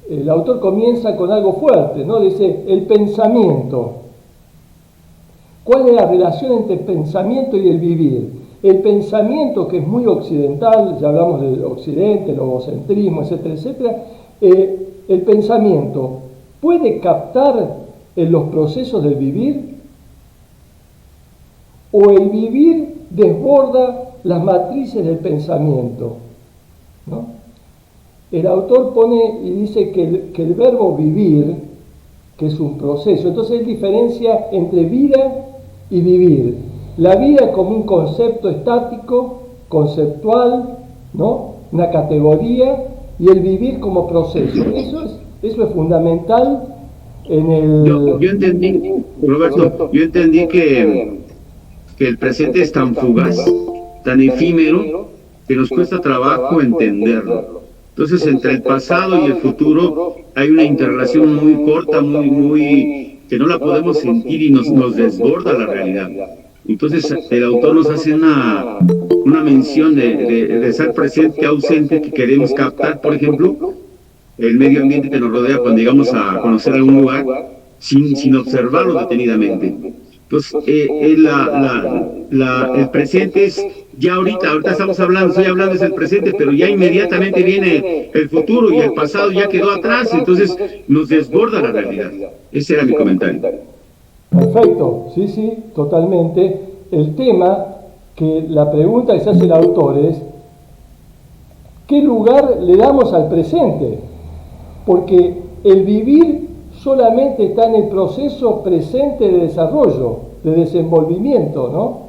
el autor comienza con algo fuerte, ¿no? Dice, el pensamiento. ¿Cuál es la relación entre el pensamiento y el vivir? El pensamiento, que es muy occidental, ya hablamos del occidente, el egocentrismo, etcétera, etcétera, el pensamiento puede captar en los procesos del vivir, o el vivir desborda las matrices del pensamiento, ¿no? El autor pone y dice que el verbo vivir, que es un proceso, entonces él diferencia entre vida y vivir. La vida como un concepto estático, conceptual, ¿no? Una categoría, y el vivir como proceso. Eso es fundamental en el... Yo entendí, Roberto, yo entendí que el presente es tan fugaz, tan efímero, que nos cuesta trabajo entenderlo. Entonces, entre el pasado y el futuro hay una interrelación muy corta, que no la podemos sentir y nos desborda la realidad. Entonces, el autor nos hace una mención de ser presente, ausente, que queremos captar, por ejemplo, el medio ambiente que nos rodea cuando llegamos a conocer algún lugar, sin observarlo detenidamente. Entonces, el presente es ya ahorita estamos hablando, estoy hablando es el presente, pero ya inmediatamente viene el futuro y el pasado ya quedó atrás, entonces nos desborda la realidad. Ese era mi comentario. Perfecto, sí, totalmente. El tema, que la pregunta que se hace el autor es, ¿qué lugar le damos al presente? Porque el vivir solamente está en el proceso presente de desarrollo, de desenvolvimiento, ¿no?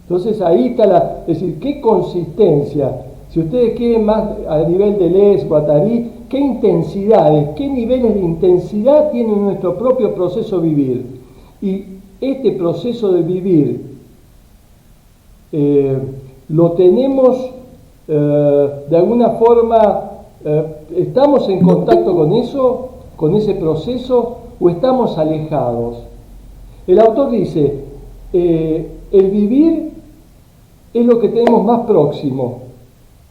Entonces ahí está es decir, qué consistencia, si ustedes quieren más a nivel de Les, Guattari, qué intensidades, qué niveles de intensidad tiene nuestro propio proceso vivir. Y este proceso de vivir lo tenemos de alguna forma, ¿estamos en contacto con eso, con ese proceso, o estamos alejados? El autor dice, el vivir es lo que tenemos más próximo.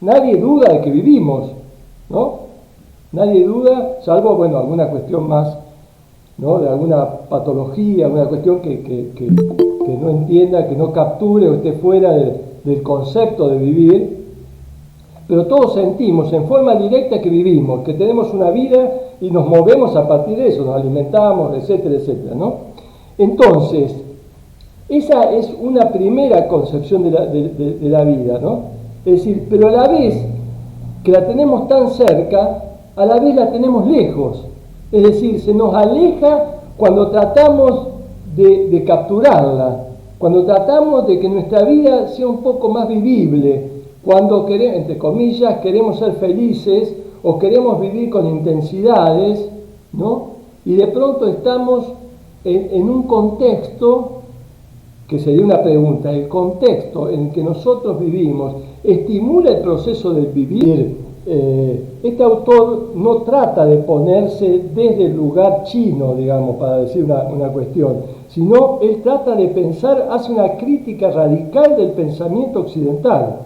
Nadie duda de que vivimos, ¿no? Nadie duda, salvo, bueno, alguna cuestión más, ¿no? De alguna patología, alguna cuestión que no entienda, que no capture o esté fuera del concepto de vivir. Pero todos sentimos en forma directa que vivimos, que tenemos una vida y nos movemos a partir de eso, nos alimentamos, etcétera, etcétera, ¿no? Entonces, esa es una primera concepción de la vida, ¿no? Es decir, pero a la vez que la tenemos tan cerca, a la vez la tenemos lejos. Es decir, se nos aleja cuando tratamos de capturarla, cuando tratamos de que nuestra vida sea un poco más vivible, cuando queremos, entre comillas, queremos ser felices o queremos vivir con intensidades, ¿no? Y de pronto estamos en un contexto, que sería una pregunta, el contexto en que nosotros vivimos, ¿estimula el proceso del vivir? Este autor no trata de ponerse desde el lugar chino, digamos, para decir una cuestión, sino él trata de pensar, hace una crítica radical del pensamiento occidental.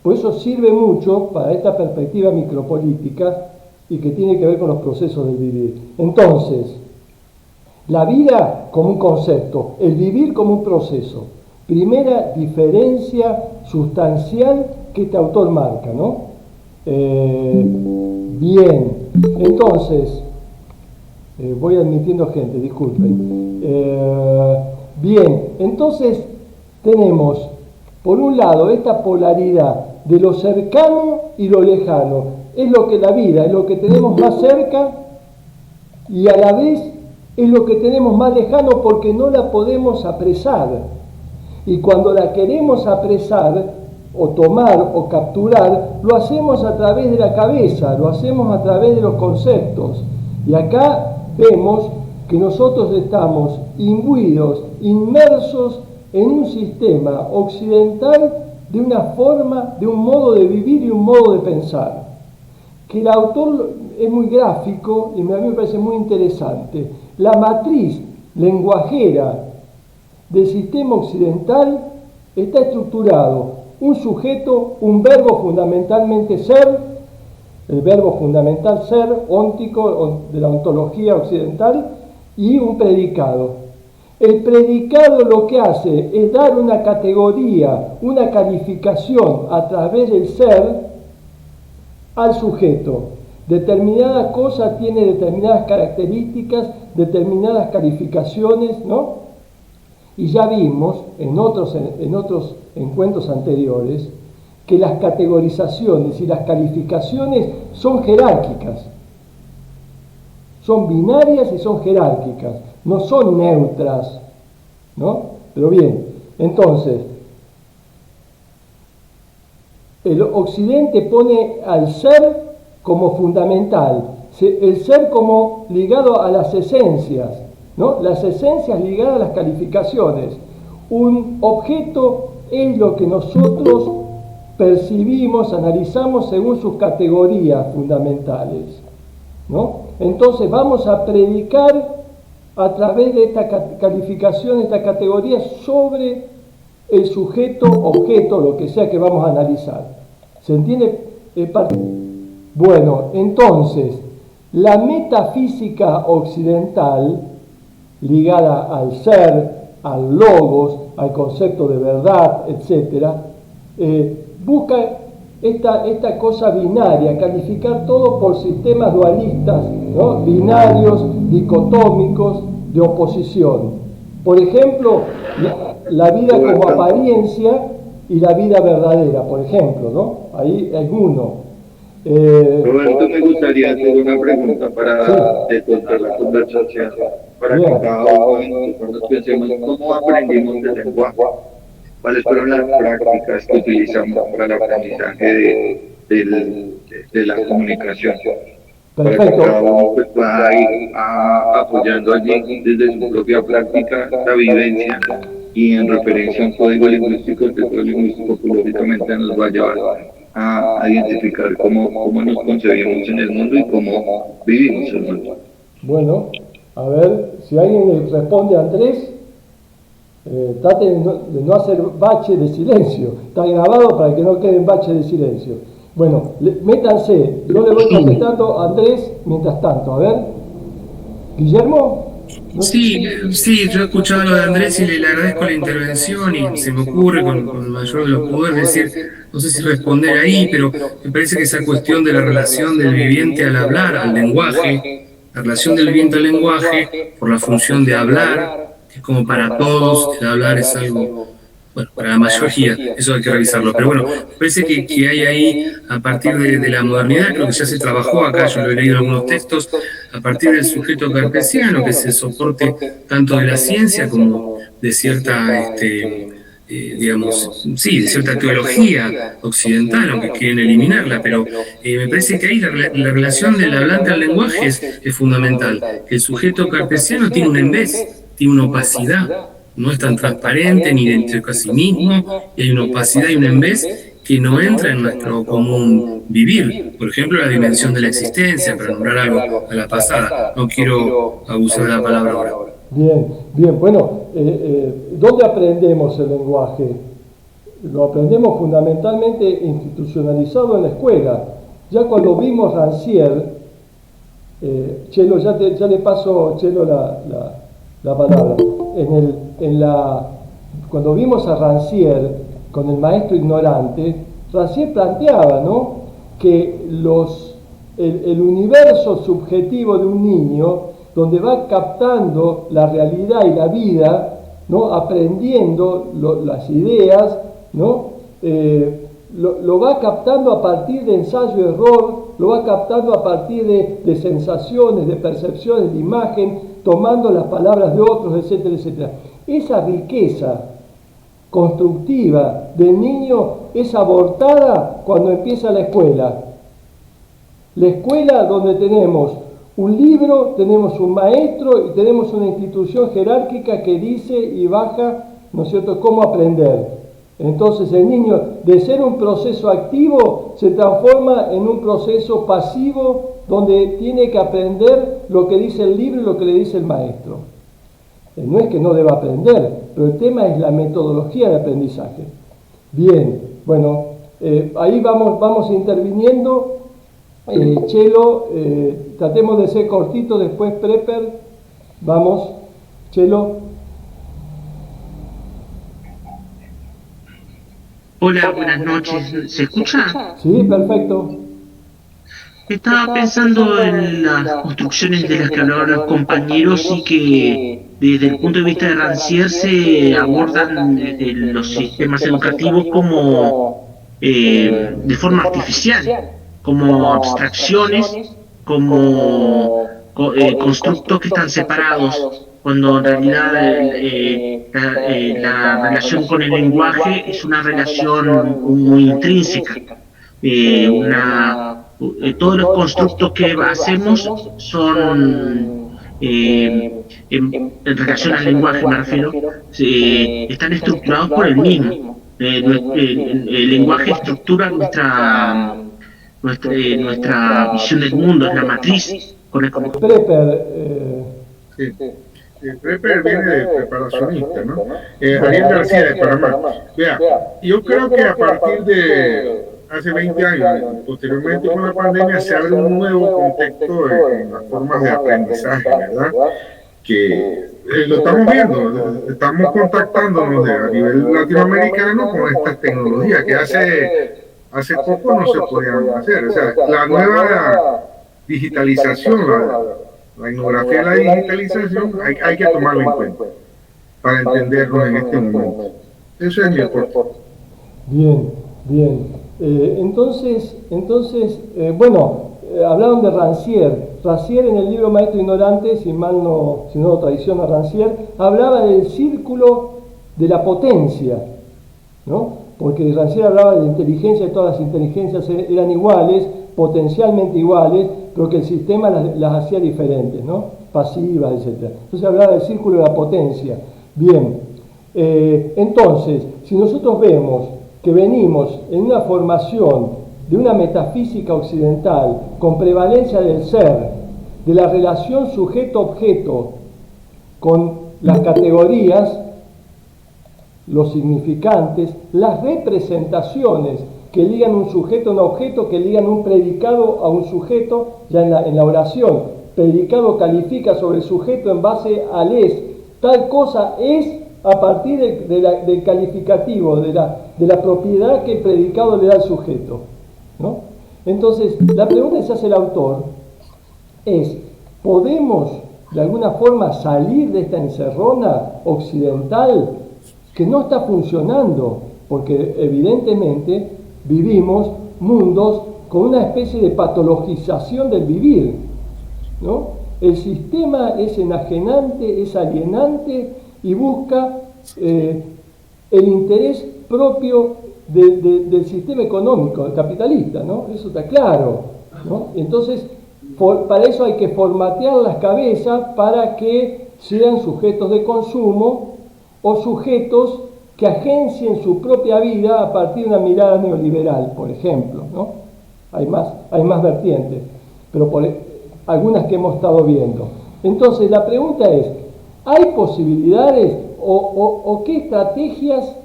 Por eso sirve mucho para esta perspectiva micropolítica y que tiene que ver con los procesos del vivir. Entonces, la vida como un concepto, el vivir como un proceso. Primera diferencia sustancial que este autor marca, ¿no? Bien, entonces, voy admitiendo gente, disculpen. Bien, entonces tenemos, por un lado, esta polaridad de lo cercano y lo lejano. Es lo que la vida, es lo que tenemos más cerca y a la vez es lo que tenemos más lejano porque no la podemos apresar. Y cuando la queremos apresar, o tomar, o capturar, lo hacemos a través de la cabeza, lo hacemos a través de los conceptos. Y acá vemos que nosotros estamos imbuidos, inmersos en un sistema occidental de una forma, de un modo de vivir y un modo de pensar. Que el autor es muy gráfico y a mí me parece muy interesante. La matriz lenguajera del sistema occidental está estructurado un sujeto, un verbo fundamentalmente ser, el verbo fundamental ser, óntico, de la ontología occidental, y un predicado. El predicado lo que hace es dar una categoría, una calificación a través del ser al sujeto. Determinada cosa tiene determinadas características, determinadas calificaciones, ¿no? Y ya vimos en otros encuentros anteriores que las categorizaciones y las calificaciones son jerárquicas. Son binarias y son jerárquicas, no son neutras, ¿no? Pero bien, entonces, el Occidente pone al ser como fundamental, el ser como ligado a las esencias, ¿no? Las esencias ligadas a las calificaciones. Un objeto es lo que nosotros percibimos, analizamos según sus categorías fundamentales, ¿no? Entonces vamos a predicar a través de esta calificación, esta categoría, sobre el sujeto, objeto, lo que sea que vamos a analizar. ¿Se entiende? Bueno, entonces, la metafísica occidental, ligada al ser, al logos, al concepto de verdad, etc., busca esta cosa binaria, calificar todo por sistemas dualistas, ¿no? Binarios, dicotómicos, de oposición. Por ejemplo, la vida como apariencia y la vida verdadera, por ejemplo, ¿no? Ahí es uno. Roberto, me gustaría hacer una pregunta para descontar la conversación, para que cada uno nos pensemos cómo aprendimos el lenguaje. ¿Cuáles fueron las prácticas que utilizamos para el aprendizaje de la comunicación? Perfecto. Para que cada uno pues, pueda ir apoyando allí desde su propia práctica, la vivencia, y en referencia a un código lingüístico, el código lingüístico lógicamente nos va a llevar a identificar cómo nos concebimos en el mundo y cómo vivimos el mundo. Bueno, a ver, si alguien le responde a Andrés, trate de no hacer bache de silencio. Está grabado para que no queden baches de silencio. Bueno, métanse. Yo le voy contestando a Andrés mientras tanto. A ver, Guillermo. ¿No? Sí, yo he escuchado lo de Andrés y le agradezco la intervención y se me ocurre con el mayor de los poderes decir, no sé si responder ahí, pero me parece que esa cuestión de la relación del viviente al hablar, al lenguaje, la relación del viviente al lenguaje por la función de hablar, que es como para todos, el hablar es algo, bueno, para la mayoría, eso hay que revisarlo, pero bueno, parece que hay ahí, a partir de la modernidad, creo que ya se trabajó acá, yo lo he leído en algunos textos, a partir del sujeto cartesiano, que es el soporte tanto de la ciencia como de cierta, digamos, sí, de cierta teología occidental, aunque quieren eliminarla, pero me parece que ahí la relación del hablante al lenguaje es fundamental. El sujeto cartesiano tiene un embés, tiene una opacidad, no es tan transparente ni dentro de sí mismo, y hay una opacidad y un embés que no entra en nuestro común vivir. Por ejemplo, la dimensión de la existencia, para nombrar algo a la pasada. No quiero abusar de la palabra ahora. Bien. Bueno, ¿dónde aprendemos el lenguaje? Lo aprendemos fundamentalmente institucionalizado en la escuela. Ya cuando vimos Rancière, Chelo, ya le paso, Chelo, la palabra. Cuando vimos a Rancière con el maestro ignorante, Rancière planteaba, ¿no?, que el universo subjetivo de un niño, donde va captando la realidad y la vida, ¿no?, aprendiendo las ideas, ¿no?, lo va captando a partir de ensayo-error, lo va captando a partir de sensaciones, de percepciones, de imagen, tomando las palabras de otros, etcétera, etcétera. Esa riqueza constructiva del niño es abortada cuando empieza la escuela. La escuela donde tenemos un libro, tenemos un maestro y tenemos una institución jerárquica que dice y baja, ¿no es cierto?, cómo aprender. Entonces el niño, de ser un proceso activo, se transforma en un proceso pasivo donde tiene que aprender lo que dice el libro y lo que le dice el maestro. No es que no deba aprender, pero el tema es la metodología de aprendizaje. Bien, bueno, ahí vamos interviniendo. Chelo, tratemos de ser cortitos, después Prepper, vamos, Chelo. Hola, buenas noches. ¿Se escucha? Sí, perfecto. Estaba pensando en las construcciones de las que hablaban los compañeros y que desde el punto de vista de Rancière se abordan desde los sistemas educativos como de forma artificial, como abstracciones, como constructos que están separados, cuando en realidad la relación con el lenguaje es una relación muy intrínseca. Todos los constructos que hacemos son, en relación al lenguaje me refiero, están estructurados por el mismo. El lenguaje estructura nuestra visión del mundo, es la matriz. Prepper, sí. Prepper viene de preparacionista, ¿no? Ariel García de Panamá. Vea, yo creo que a partir de hace 20 años, posteriormente con la pandemia, se abre un nuevo contexto en las formas de aprendizaje, ¿verdad? Que lo estamos viendo, estamos contactándonos a nivel latinoamericano con estas tecnologías que hace poco no se podían hacer. O sea, la nueva digitalización, la etnografía de la digitalización, hay que tomarla en cuenta para entendernos en este momento. Eso es mi aporte. Bien, bien. Entonces, hablaron de Rancière. Rancière en el libro Maestro Ignorante, si no lo traiciona Rancière, hablaba del círculo de la potencia, ¿no? Porque Rancière hablaba de la inteligencia, de todas las inteligencias eran iguales, potencialmente iguales, pero que el sistema las hacía diferentes, ¿no? Pasivas, etc. Entonces hablaba del círculo de la potencia. Bien, entonces, si nosotros vemos que venimos en una formación de una metafísica occidental con prevalencia del ser, de la relación sujeto-objeto con las categorías, los significantes, las representaciones que ligan un sujeto a un objeto, que ligan un predicado a un sujeto, ya en la oración, predicado califica sobre el sujeto en base al es, tal cosa es a partir del calificativo, de la propiedad que el predicado le da al sujeto, ¿no? Entonces, la pregunta que se hace el autor es, ¿podemos de alguna forma salir de esta encerrona occidental que no está funcionando? Porque evidentemente vivimos mundos con una especie de patologización del vivir, ¿no? El sistema es enajenante, es alienante y busca el interés propio del sistema económico, capitalista, ¿no? Eso está claro, ¿no? Entonces, para eso hay que formatear las cabezas para que sean sujetos de consumo o sujetos que agencien su propia vida a partir de una mirada neoliberal, por ejemplo, ¿no? Hay más vertientes, pero algunas que hemos estado viendo. Entonces, la pregunta es, ¿hay posibilidades o qué estrategias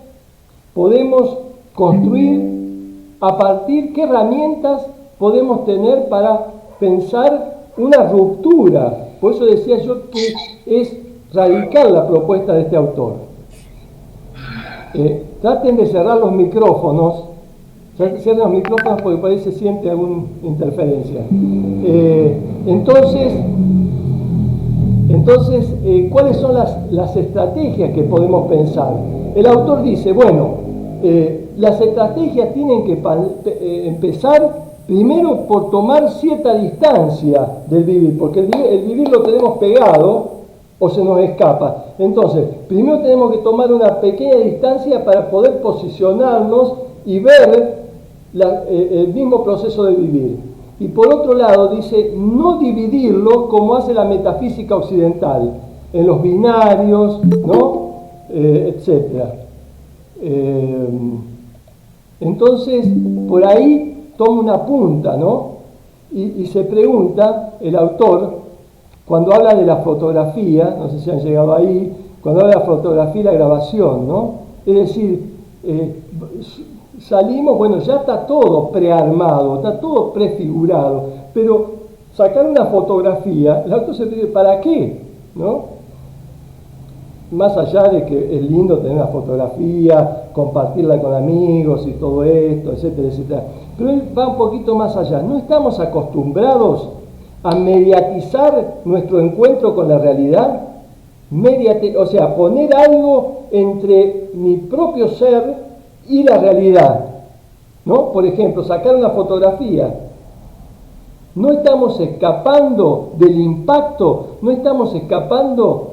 podemos construir a partir, qué herramientas podemos tener para pensar una ruptura? Por eso decía yo que es radical la propuesta de este autor. Traten de cerrar los micrófonos, cierren los micrófonos porque por ahí se siente alguna interferencia. Entonces, ¿cuáles son las estrategias que podemos pensar? El autor dice, las estrategias tienen que empezar primero por tomar cierta distancia del vivir, porque el vivir lo tenemos pegado o se nos escapa. Entonces, primero tenemos que tomar una pequeña distancia para poder posicionarnos y ver el mismo proceso de vivir. Y por otro lado, dice, no dividirlo como hace la metafísica occidental, en los binarios, ¿no? Etcétera. Entonces, por ahí toma una punta, ¿no? Y se pregunta el autor, cuando habla de la fotografía, no sé si han llegado ahí, cuando habla de la fotografía y la grabación, ¿no? Es decir, salimos, bueno, ya está todo prearmado, está todo prefigurado, pero sacar una fotografía, el autor se pide, ¿para qué? ¿No? Más allá de que es lindo tener una fotografía, compartirla con amigos y todo esto, etcétera, etcétera. Pero él va un poquito más allá. No estamos acostumbrados a mediatizar nuestro encuentro con la realidad. O sea, poner algo entre mi propio ser y la realidad. ¿No? Por ejemplo, sacar una fotografía. No estamos escapando del impacto, no estamos escapando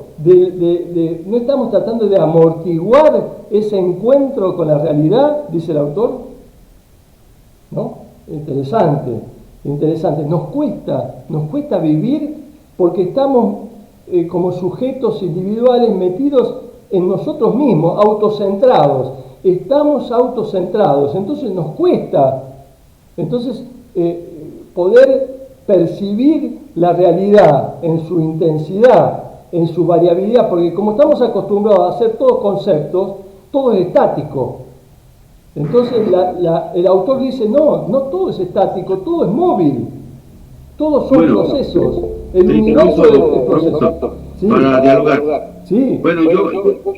no estamos tratando de amortiguar ese encuentro con la realidad, dice el autor. ¿No? Interesante. Nos cuesta vivir porque estamos como sujetos individuales metidos en nosotros mismos, autocentrados. Estamos autocentrados, entonces nos cuesta poder percibir la realidad en su intensidad, en su variabilidad, porque como estamos acostumbrados a hacer todos conceptos, todo es estático. Entonces el autor dice, no todo es estático, todo es móvil, todos son procesos. El universo es proceso. Sí. Para dialogar. Sí. Bueno,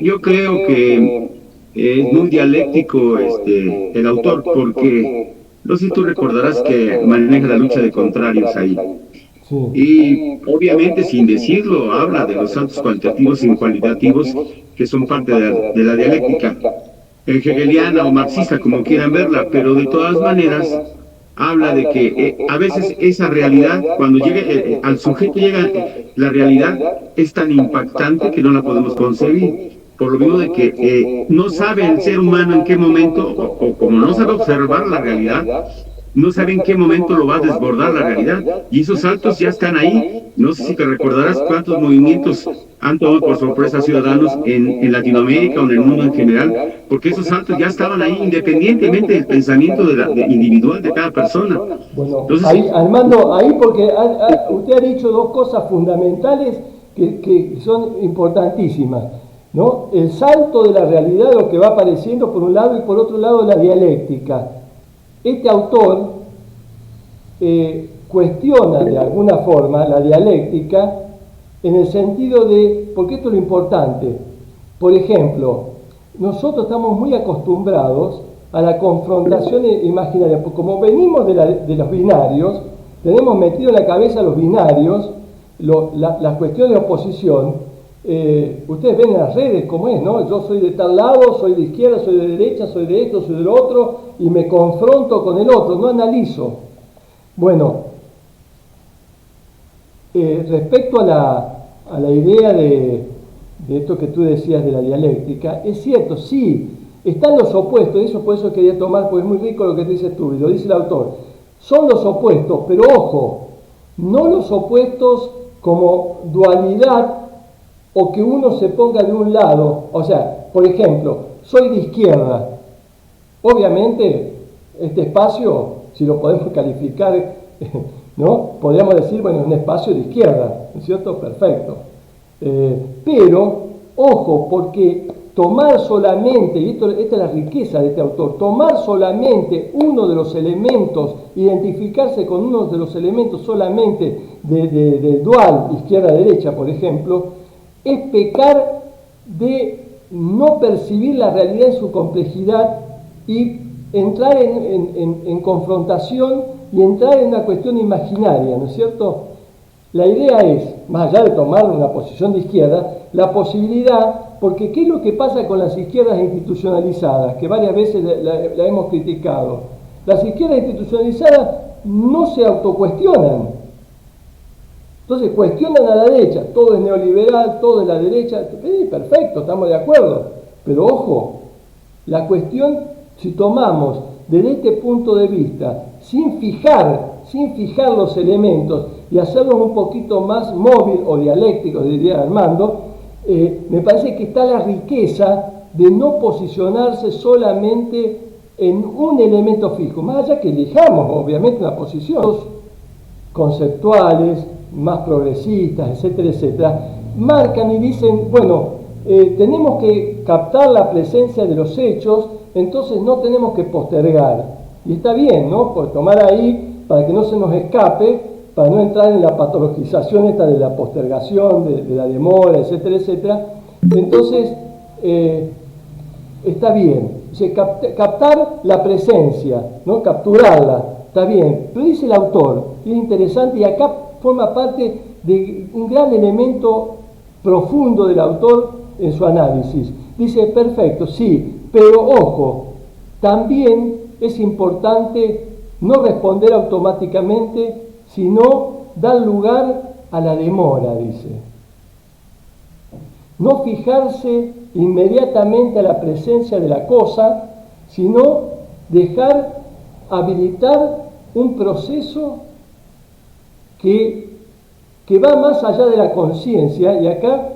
yo creo que es muy dialéctico el autor, porque no sé si tú recordarás que maneja la lucha de contrarios ahí. Sí. Y obviamente, sin decirlo, habla de los saltos cuantitativos y cualitativos que son parte de la dialéctica hegeliana o marxista, como quieran verla, pero de todas maneras habla de que a veces esa realidad, cuando llegue al sujeto llega la realidad, es tan impactante que no la podemos concebir, por lo mismo de que no sabe el ser humano en qué momento, o como no sabe observar la realidad, no sabe en qué momento lo va a desbordar la realidad, y esos saltos ya están ahí. No sé si te recordarás cuántos movimientos han tomado por sorpresa a ciudadanos en Latinoamérica o en el mundo en general, porque esos saltos ya estaban ahí independientemente del pensamiento individual de cada persona. Bueno, entonces, ahí, Armando, porque usted ha dicho dos cosas fundamentales que son importantísimas, ¿no? El salto de la realidad, lo que va apareciendo por un lado, y por otro lado la dialéctica. Este autor cuestiona de alguna forma la dialéctica en el sentido de, porque esto es lo importante. Por ejemplo, nosotros estamos muy acostumbrados a la confrontación imaginaria, porque como venimos de los binarios, tenemos metido en la cabeza los binarios, las cuestiones de oposición. Ustedes ven en las redes cómo es, ¿no? Yo soy de tal lado, soy de izquierda, soy de derecha, soy de esto, soy del otro, y me confronto con el otro, no analizo. Bueno, respecto a la idea de esto que tú decías de la dialéctica, es cierto, sí, están los opuestos, eso por eso quería tomar, porque es muy rico lo que dices tú, y lo dice el autor. Son los opuestos, pero ojo, no los opuestos como dualidad, o que uno se ponga de un lado. O sea, por ejemplo, soy de izquierda. Obviamente, este espacio, si lo podemos calificar, ¿no? Podríamos decir, bueno, es un espacio de izquierda, ¿no es cierto? Perfecto. Pero, ojo, porque tomar solamente, y esta es la riqueza de este autor, tomar solamente uno de los elementos, identificarse con uno de los elementos solamente del dual izquierda-derecha, por ejemplo, es pecar de no percibir la realidad en su complejidad y entrar en confrontación y entrar en una cuestión imaginaria, ¿no es cierto? La idea es, más allá de tomar una posición de izquierda, la posibilidad, porque ¿qué es lo que pasa con las izquierdas institucionalizadas? Que varias veces la hemos criticado. Las izquierdas institucionalizadas no se autocuestionan. Entonces cuestionan a la derecha, todo es neoliberal, todo es la derecha, perfecto, estamos de acuerdo, pero ojo, la cuestión, si tomamos desde este punto de vista, sin fijar los elementos y hacerlos un poquito más móvil o dialécticos, diría Armando, me parece que está la riqueza de no posicionarse solamente en un elemento fijo, más allá que elijamos obviamente una posición, conceptuales, más progresistas, etcétera, etcétera, marcan y dicen, bueno, tenemos que captar la presencia de los hechos entonces no tenemos que postergar. Y está bien, ¿no? Por tomar ahí para que no se nos escape, para no entrar en la patologización esta de la postergación, de la demora, etcétera, etcétera. Entonces, está bien. Dice, captar la presencia, ¿no? Capturarla, está bien. Pero dice el autor, y es interesante, y acá forma parte de un gran elemento profundo del autor en su análisis. Dice, perfecto, sí, pero ojo, también es importante no responder automáticamente, sino dar lugar a la demora, dice. No fijarse inmediatamente a la presencia de la cosa, sino dejar habilitar un proceso que va más allá de la conciencia, y acá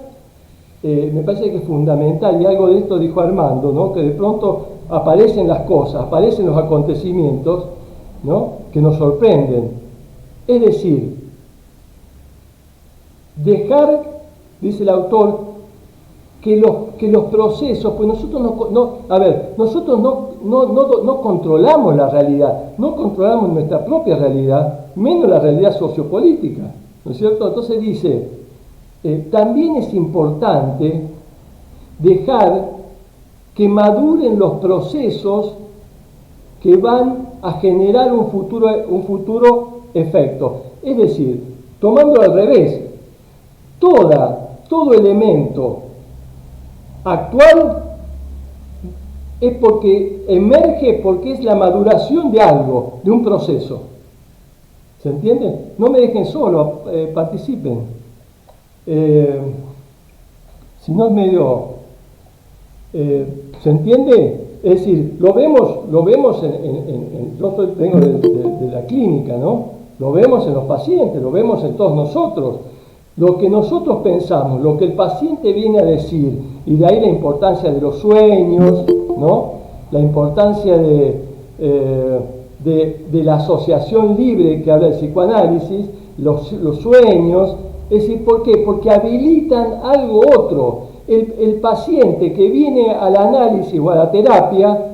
me parece que es fundamental, y algo de esto dijo Armando, ¿no? Que de pronto aparecen las cosas, aparecen los acontecimientos, ¿no? Que nos sorprenden. Es decir, dejar, dice el autor, que los procesos, pues nosotros nosotros no controlamos la realidad, no controlamos nuestra propia realidad, menos la realidad sociopolítica, ¿no es cierto? Entonces dice, también es importante dejar que maduren los procesos que van a generar un futuro efecto. Es decir, tomando al revés, todo elemento actual es porque emerge, porque es la maduración de algo, de un proceso. ¿Se entiende? No me dejen solo, participen. Si no es medio... ¿se entiende? Es decir, lo vemos yo vengo de la clínica, ¿no? Lo vemos en los pacientes, lo vemos en todos nosotros. Lo que nosotros pensamos, lo que el paciente viene a decir, y de ahí la importancia de los sueños, ¿no? La importancia de la asociación libre que habla del psicoanálisis, los sueños, es decir, ¿por qué? Porque habilitan algo otro. El paciente que viene al análisis o a la terapia,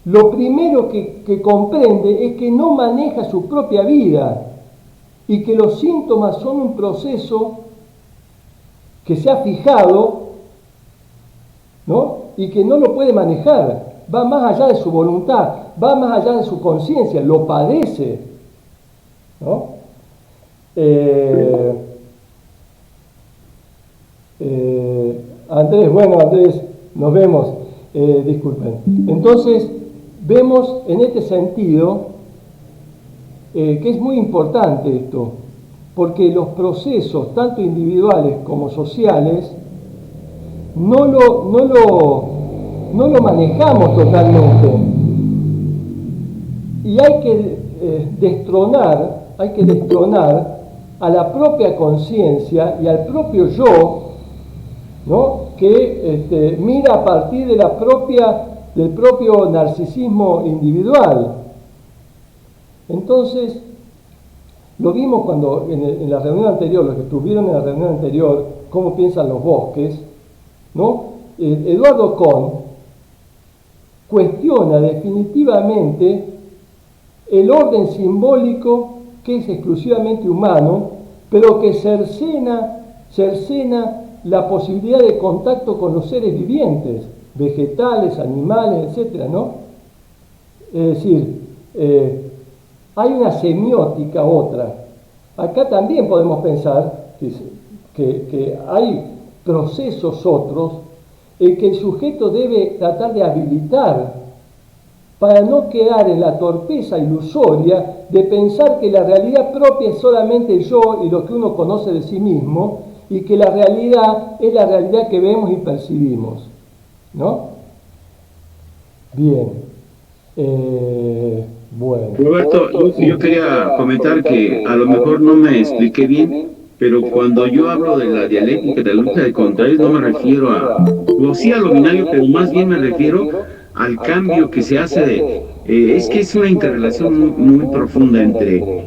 lo primero que comprende es que no maneja su propia vida y que los síntomas son un proceso que se ha fijado, ¿no? Y que no lo puede manejar, va más allá de su voluntad, va más allá de su conciencia, lo padece, ¿no? Andrés, nos vemos, disculpen. Entonces, vemos en este sentido que es muy importante esto, porque los procesos, tanto individuales como sociales, no lo manejamos totalmente. Y hay que destronar a la propia conciencia y al propio yo, ¿no? Que mira a partir de del propio narcisismo individual. Entonces, lo vimos cuando en la reunión anterior, los que estuvieron en la reunión anterior, cómo piensan los bosques, ¿no? Eduardo Kohn cuestiona definitivamente el orden simbólico que es exclusivamente humano, pero que cercena la posibilidad de contacto con los seres vivientes, vegetales, animales, etcétera, ¿no? Es decir, hay una semiótica otra. Acá también podemos pensar que hay procesos otros en que el sujeto debe tratar de habilitar para no quedar en la torpeza ilusoria de pensar que la realidad propia es solamente el yo y lo que uno conoce de sí mismo, y que la realidad es la realidad que vemos y percibimos, ¿no? Bien. Bueno. Roberto, yo quería comentar que a lo mejor no me expliqué bien, pero cuando yo hablo de la dialéctica, de la lucha de contrarios, no me refiero o sí a lo binario, pero más bien me refiero al cambio que se hace es que es una interrelación muy profunda entre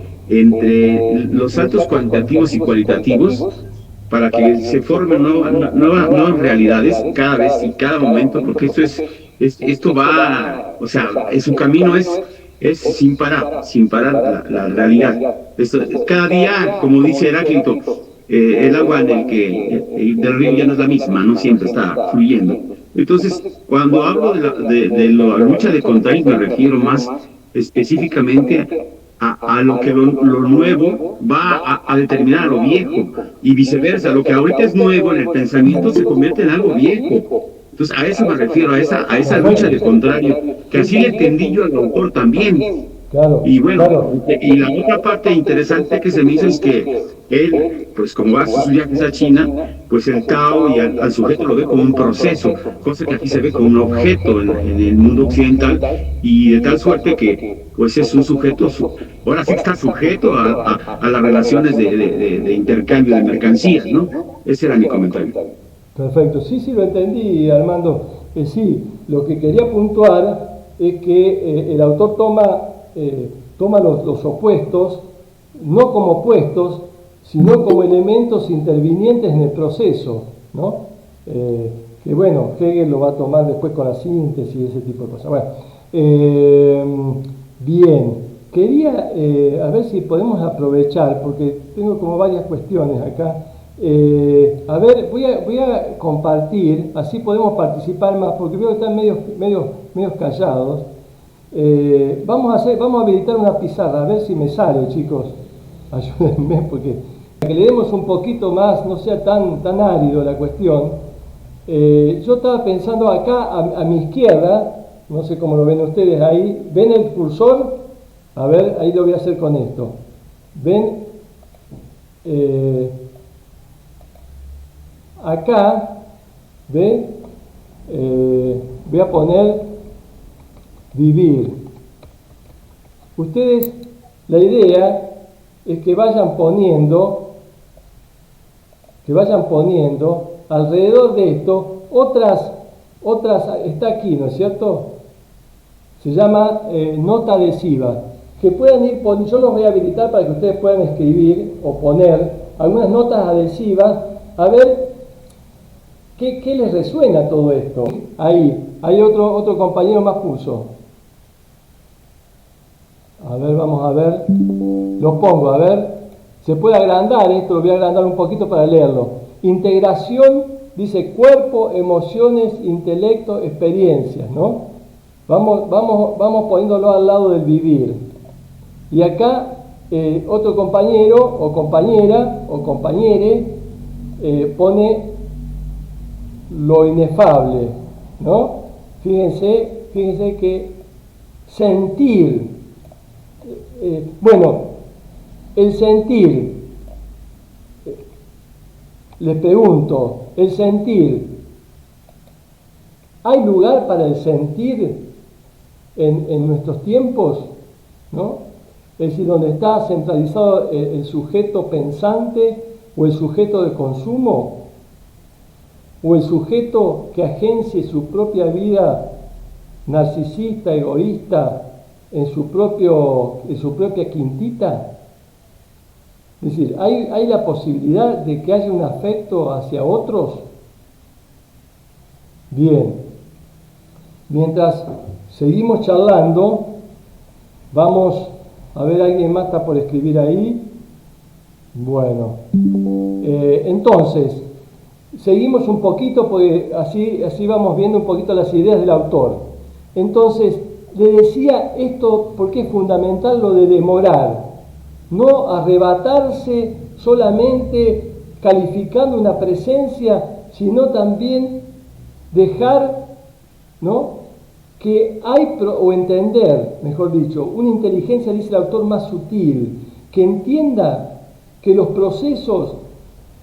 los saltos cuantitativos y cualitativos para que se formen nuevas realidades cada vez y cada momento, porque esto es esto va, o sea, su camino es sin parar la realidad. Cada día, como dice Heráclito, el agua en el que del río ya no es la misma, no siempre está fluyendo. Entonces, cuando hablo de la lucha de contrarios, me refiero más específicamente a lo que lo nuevo va a determinar a lo viejo, y viceversa, lo que ahorita es nuevo en el pensamiento se convierte en algo viejo. Entonces, a eso me refiero, a esa lucha de contrario, que así le entendí yo al autor también. Claro, Y bueno, claro. y la otra parte interesante que se me hizo es que él, pues como hace sus viajes a China, pues el Tao y al sujeto lo ve como un proceso, cosa que aquí se ve como un objeto en el mundo occidental, y de tal suerte que pues es un sujeto, ahora sí está sujeto a las relaciones de intercambio de mercancías, ¿no? Ese era mi comentario. Perfecto, sí, lo entendí, Armando. Sí, lo que quería puntuar es que el autor toma los opuestos, no como opuestos, sino como elementos intervinientes en el proceso, ¿no? Que bueno, Hegel lo va a tomar después con la síntesis y ese tipo de cosas. Bueno, bien, quería a ver si podemos aprovechar, porque tengo como varias cuestiones acá. A ver, voy a compartir, así podemos participar más, porque veo que están medio callados. Vamos a habilitar una pizarra, a ver si me sale, chicos. Ayúdenme, porque para que le demos un poquito más, no sea tan árido la cuestión. Yo estaba pensando acá a mi izquierda, no sé cómo lo ven ustedes ahí. ¿Ven el cursor? A ver, ahí lo voy a hacer con esto. ¿Ven? Acá, ¿ve? Voy a poner vivir. Ustedes, la idea es que vayan poniendo alrededor de esto otras, está aquí, ¿no es cierto? Se llama nota adhesiva, que puedan ir poniendo. Yo los voy a habilitar para que ustedes puedan escribir o poner algunas notas adhesivas, a ver qué les resuena todo esto. Ahí, hay otro compañero más puso. A ver, vamos a ver. Los pongo, a ver. Se puede agrandar esto, lo voy a agrandar un poquito para leerlo. Integración, dice cuerpo, emociones, intelecto, experiencias, ¿no? Vamos poniéndolo al lado del vivir. Y acá otro compañero o compañera o compañere pone lo inefable, ¿no? Fíjense que sentir, bueno, el sentir, les pregunto, el sentir, ¿hay lugar para el sentir en nuestros tiempos? ¿No? Es decir, donde está centralizado el sujeto pensante o el sujeto de consumo, o el sujeto que agencie su propia vida narcisista, egoísta, en su propia quintita. Es decir, ¿hay la posibilidad de que haya un afecto hacia otros? Bien, mientras seguimos charlando, vamos a ver, ¿alguien más está por escribir ahí? Bueno, entonces, seguimos un poquito porque así vamos viendo un poquito las ideas del autor. Entonces, le decía esto porque es fundamental lo de demorar, no arrebatarse solamente calificando una presencia, sino también dejar, ¿no?, que hay, o entender, mejor dicho, una inteligencia, dice el autor, más sutil, que entienda que los procesos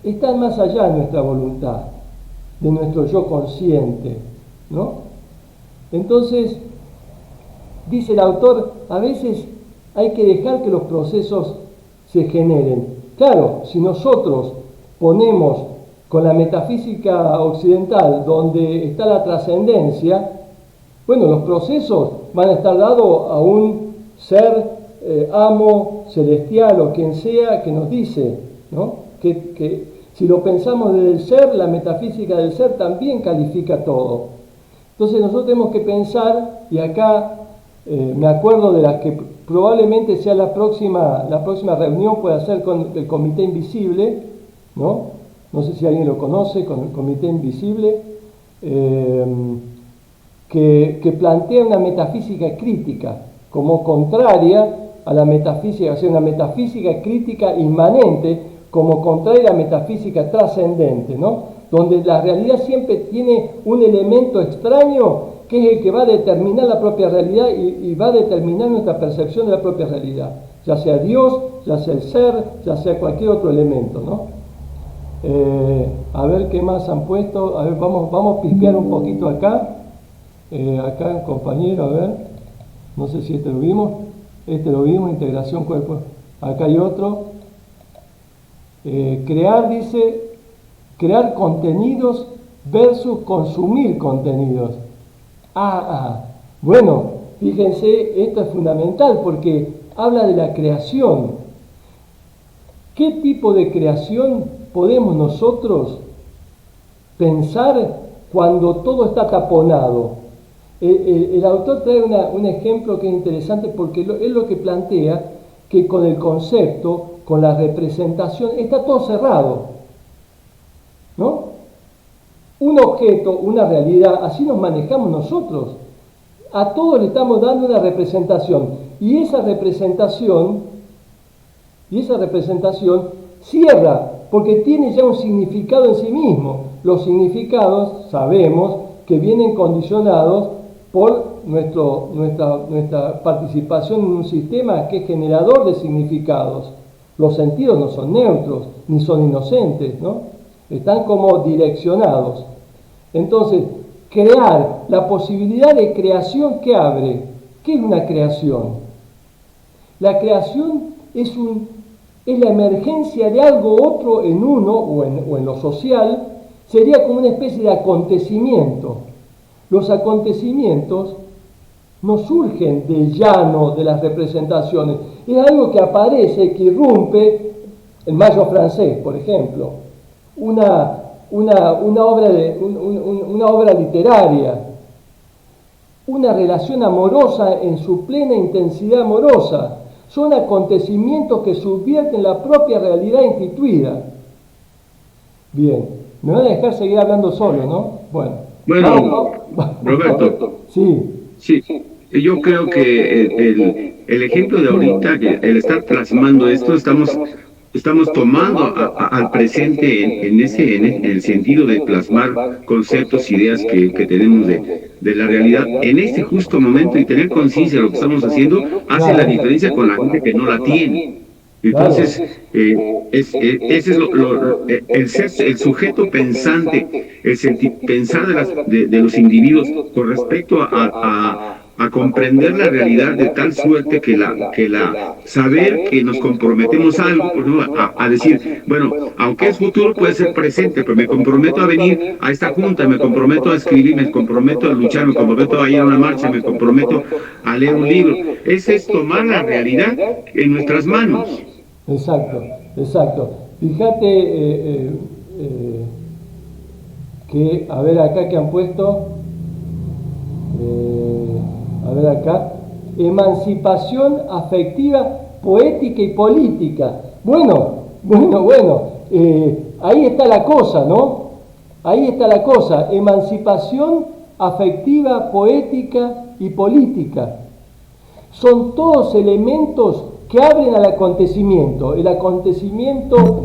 están más allá de nuestra voluntad, de nuestro yo consciente, ¿no? Entonces, dice el autor, a veces hay que dejar que los procesos se generen. Claro, si nosotros ponemos con la metafísica occidental, donde está la trascendencia, bueno, los procesos van a estar dados a un ser amo, celestial o quien sea que nos dice, ¿no?, que si lo pensamos desde el ser, la metafísica del ser también califica todo. Entonces nosotros tenemos que pensar, y acá me acuerdo de la que probablemente sea la próxima reunión, puede ser con el Comité Invisible, ¿no? No sé si alguien lo conoce, con el Comité Invisible, que plantea una metafísica crítica como contraria a la metafísica, o sea, una metafísica crítica inmanente como contraria a la metafísica trascendente, ¿no? Donde la realidad siempre tiene un elemento extraño que es el que va a determinar la propia realidad y va a determinar nuestra percepción de la propia realidad, ya sea Dios, ya sea el ser, ya sea cualquier otro elemento, ¿no? A ver qué más han puesto. A ver, vamos a pispear un poquito acá. Acá, compañero, a ver. No sé si este lo vimos. Este lo vimos, integración cuerpo. Acá hay otro. Crear contenidos versus consumir contenidos. Bueno, fíjense, esto es fundamental porque habla de la creación. ¿Qué tipo de creación podemos nosotros pensar cuando todo está taponado? El autor trae un ejemplo que es interesante porque es lo que plantea que con el concepto, con la representación, está todo cerrado, ¿no? Un objeto, una realidad, así nos manejamos nosotros. A todos le estamos dando una representación y esa representación cierra porque tiene ya un significado en sí mismo. Los significados sabemos que vienen condicionados por nuestra participación en un sistema que es generador de significados. Los sentidos no son neutros ni son inocentes, ¿no? Están como direccionados. Entonces, crear, la posibilidad de creación que abre. ¿Qué es una creación? La creación es la emergencia de algo otro en uno o en lo social, sería como una especie de acontecimiento. Los acontecimientos no surgen del llano de las representaciones, es algo que aparece, que irrumpe, el Mayo francés, por ejemplo, una obra literaria, una relación amorosa en su plena intensidad amorosa. Son acontecimientos que subvierten la propia realidad instituida. Bien, me van a dejar seguir hablando solo, ¿no? Bueno, Roberto. Sí. Yo creo que el ejemplo de ahorita, el estar plasmando esto, estamos tomando al presente en el sentido de plasmar conceptos, ideas que tenemos de la realidad en este justo momento, y tener conciencia de lo que estamos haciendo hace la diferencia con la gente que no la tiene. Entonces, ese es el sujeto pensante, el pensar de los individuos con respecto a comprender la realidad de tal suerte que saber que nos comprometemos a algo, por ejemplo, a decir, bueno, aunque es futuro, puede ser presente, pero me comprometo a venir a esta junta, me comprometo a escribir, me comprometo a luchar, me comprometo a ir a una marcha, me comprometo a leer un libro. Ese es tomar la realidad en nuestras manos. Exacto. Fíjate que, a ver acá que han puesto, a ver acá, emancipación afectiva, poética y política. Bueno, ahí está la cosa, ¿no? Ahí está la cosa, emancipación afectiva, poética y política. Son todos elementos que abren al acontecimiento. El acontecimiento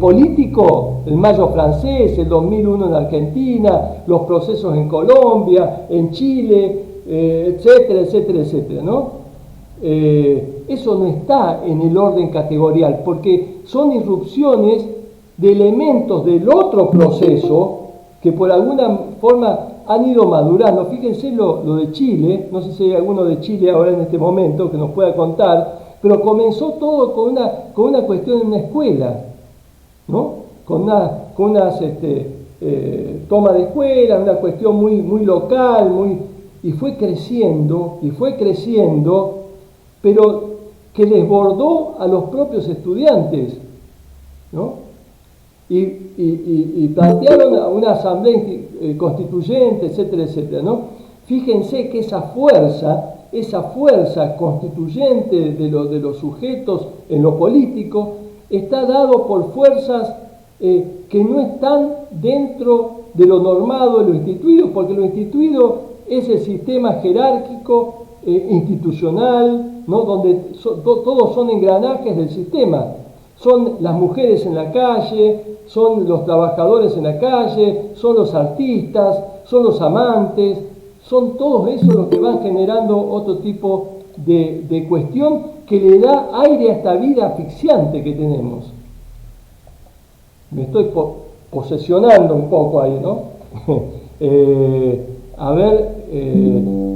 político, el Mayo francés, el 2001 en Argentina, los procesos en Colombia, en Chile, etcétera, ¿no? Eso no está en el orden categorial, porque son irrupciones de elementos del otro proceso que por alguna forma han ido madurando. Fíjense lo de Chile, no sé si hay alguno de Chile ahora en este momento que nos pueda contar, pero comenzó todo con una cuestión en una escuela, ¿no? Con unas toma de escuela, una cuestión muy local, y fue creciendo, pero que desbordó a los propios estudiantes, ¿no? y plantearon una asamblea constituyente, etcétera, etcétera, ¿no? Fíjense que esa fuerza constituyente de los sujetos en lo político está dado por fuerzas que no están dentro de lo normado, de lo instituido, porque lo instituido es el sistema jerárquico, institucional, ¿no? Donde todos son engranajes del sistema. Son las mujeres en la calle, son los trabajadores en la calle, son los artistas, son los amantes, son todos esos los que van generando otro tipo de cuestión que le da aire a esta vida asfixiante que tenemos. Me estoy posesionando un poco ahí, ¿no?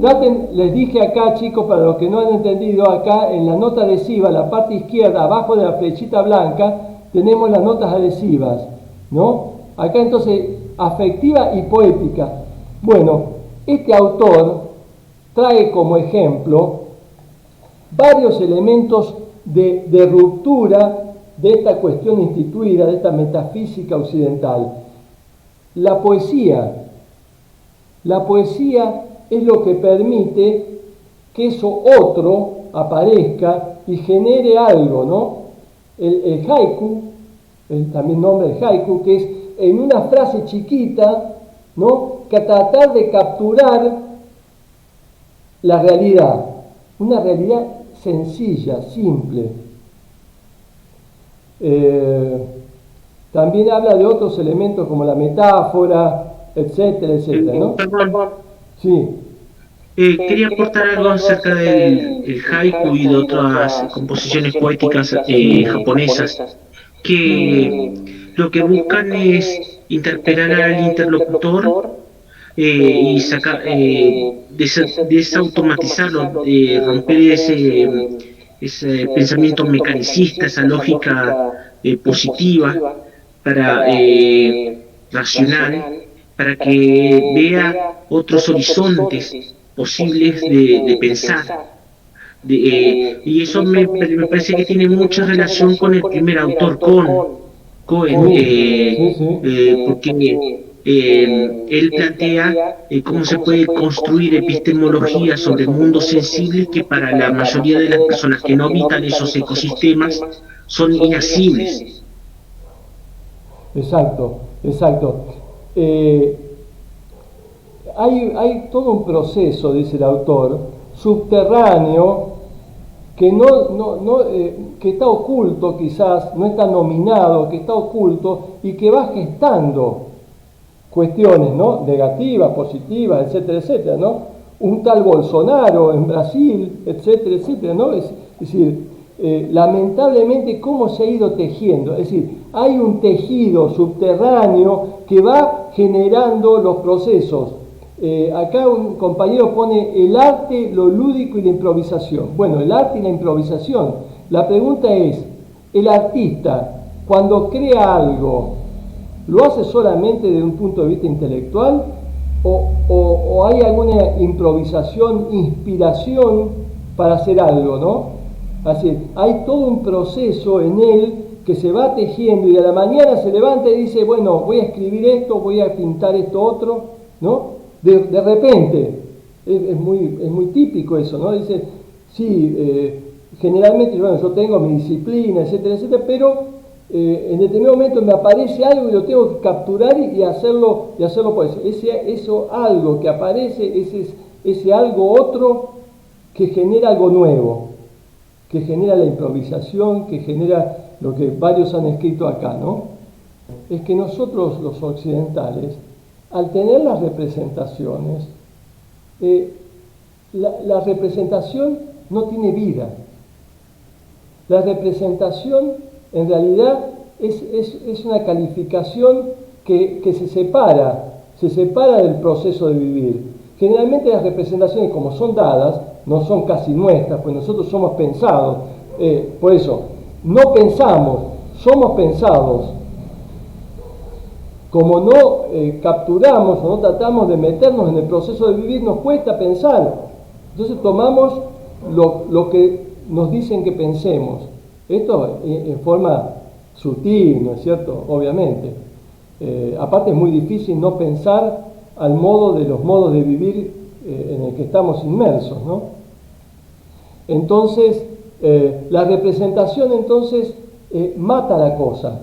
Traten, les dije acá, chicos, para los que no han entendido, acá en la nota adhesiva, la parte izquierda, abajo de la flechita blanca, tenemos las notas adhesivas, ¿no? Acá entonces, afectiva y poética. Bueno, este autor trae como ejemplo varios elementos de ruptura de esta cuestión instituida, de esta metafísica occidental. La poesía es lo que permite que eso otro aparezca y genere algo, ¿no? El haiku, también nombre del haiku, que es en una frase chiquita, ¿no? Que tratar de capturar la realidad, una realidad sencilla, simple. También habla de otros elementos como la metáfora, etcétera, etcétera, ¿no? Perdón. Sí. Quería aportar algo acerca del haiku y de otras composiciones poéticas japonesas, que lo que buscan es interpelar al interlocutor y sacar, desautomatizarlo, romper ese pensamiento mecanicista, esa lógica positiva, racional, para que vea otros horizontes posibles de pensar. Y eso me parece que tiene mucha relación con el primer autor, Cohen, porque él plantea cómo se puede construir epistemología sobre el mundo sensible que para la mayoría de las personas que no habitan esos ecosistemas son inasibles. Exacto. Hay todo un proceso, dice el autor, subterráneo, que está oculto quizás, no está nominado, que está oculto y que va gestando cuestiones, ¿no? Negativas, positivas, etcétera, etcétera, ¿no? Un tal Bolsonaro en Brasil, etcétera, etcétera, ¿no? Es decir, lamentablemente cómo se ha ido tejiendo, es decir, hay un tejido subterráneo que va generando los procesos. Acá un compañero pone el arte, lo lúdico y la improvisación. Bueno, el arte y la improvisación. La pregunta es, ¿el artista cuando crea algo lo hace solamente desde un punto de vista intelectual o hay alguna improvisación, inspiración para hacer algo, ¿no? Así, hay todo un proceso en él que se va tejiendo y a la mañana se levanta y dice, bueno, voy a escribir esto, voy a pintar esto otro, ¿no? De repente, es muy típico eso, ¿no? Dice, sí, generalmente bueno, yo tengo mi disciplina, etcétera, etcétera, pero en determinado momento me aparece algo y lo tengo que capturar y hacerlo por eso. Eso algo que aparece, ese algo otro que genera algo nuevo, que genera la improvisación, que genera lo que varios han escrito acá, ¿no? Es que nosotros los occidentales, al tener las representaciones, la representación no tiene vida. La representación en realidad es una calificación que se separa del proceso de vivir. Generalmente las representaciones, como son dadas, no son casi nuestras, pues nosotros somos pensados. Por eso, no pensamos, somos pensados. Como no capturamos o no tratamos de meternos en el proceso de vivir, nos cuesta pensar. Entonces tomamos lo que nos dicen que pensemos. Esto en forma sutil, ¿no es cierto? Obviamente. Aparte es muy difícil no pensar al modo de los modos de vivir en el que estamos inmersos, ¿no? Entonces, la representación entonces mata la cosa,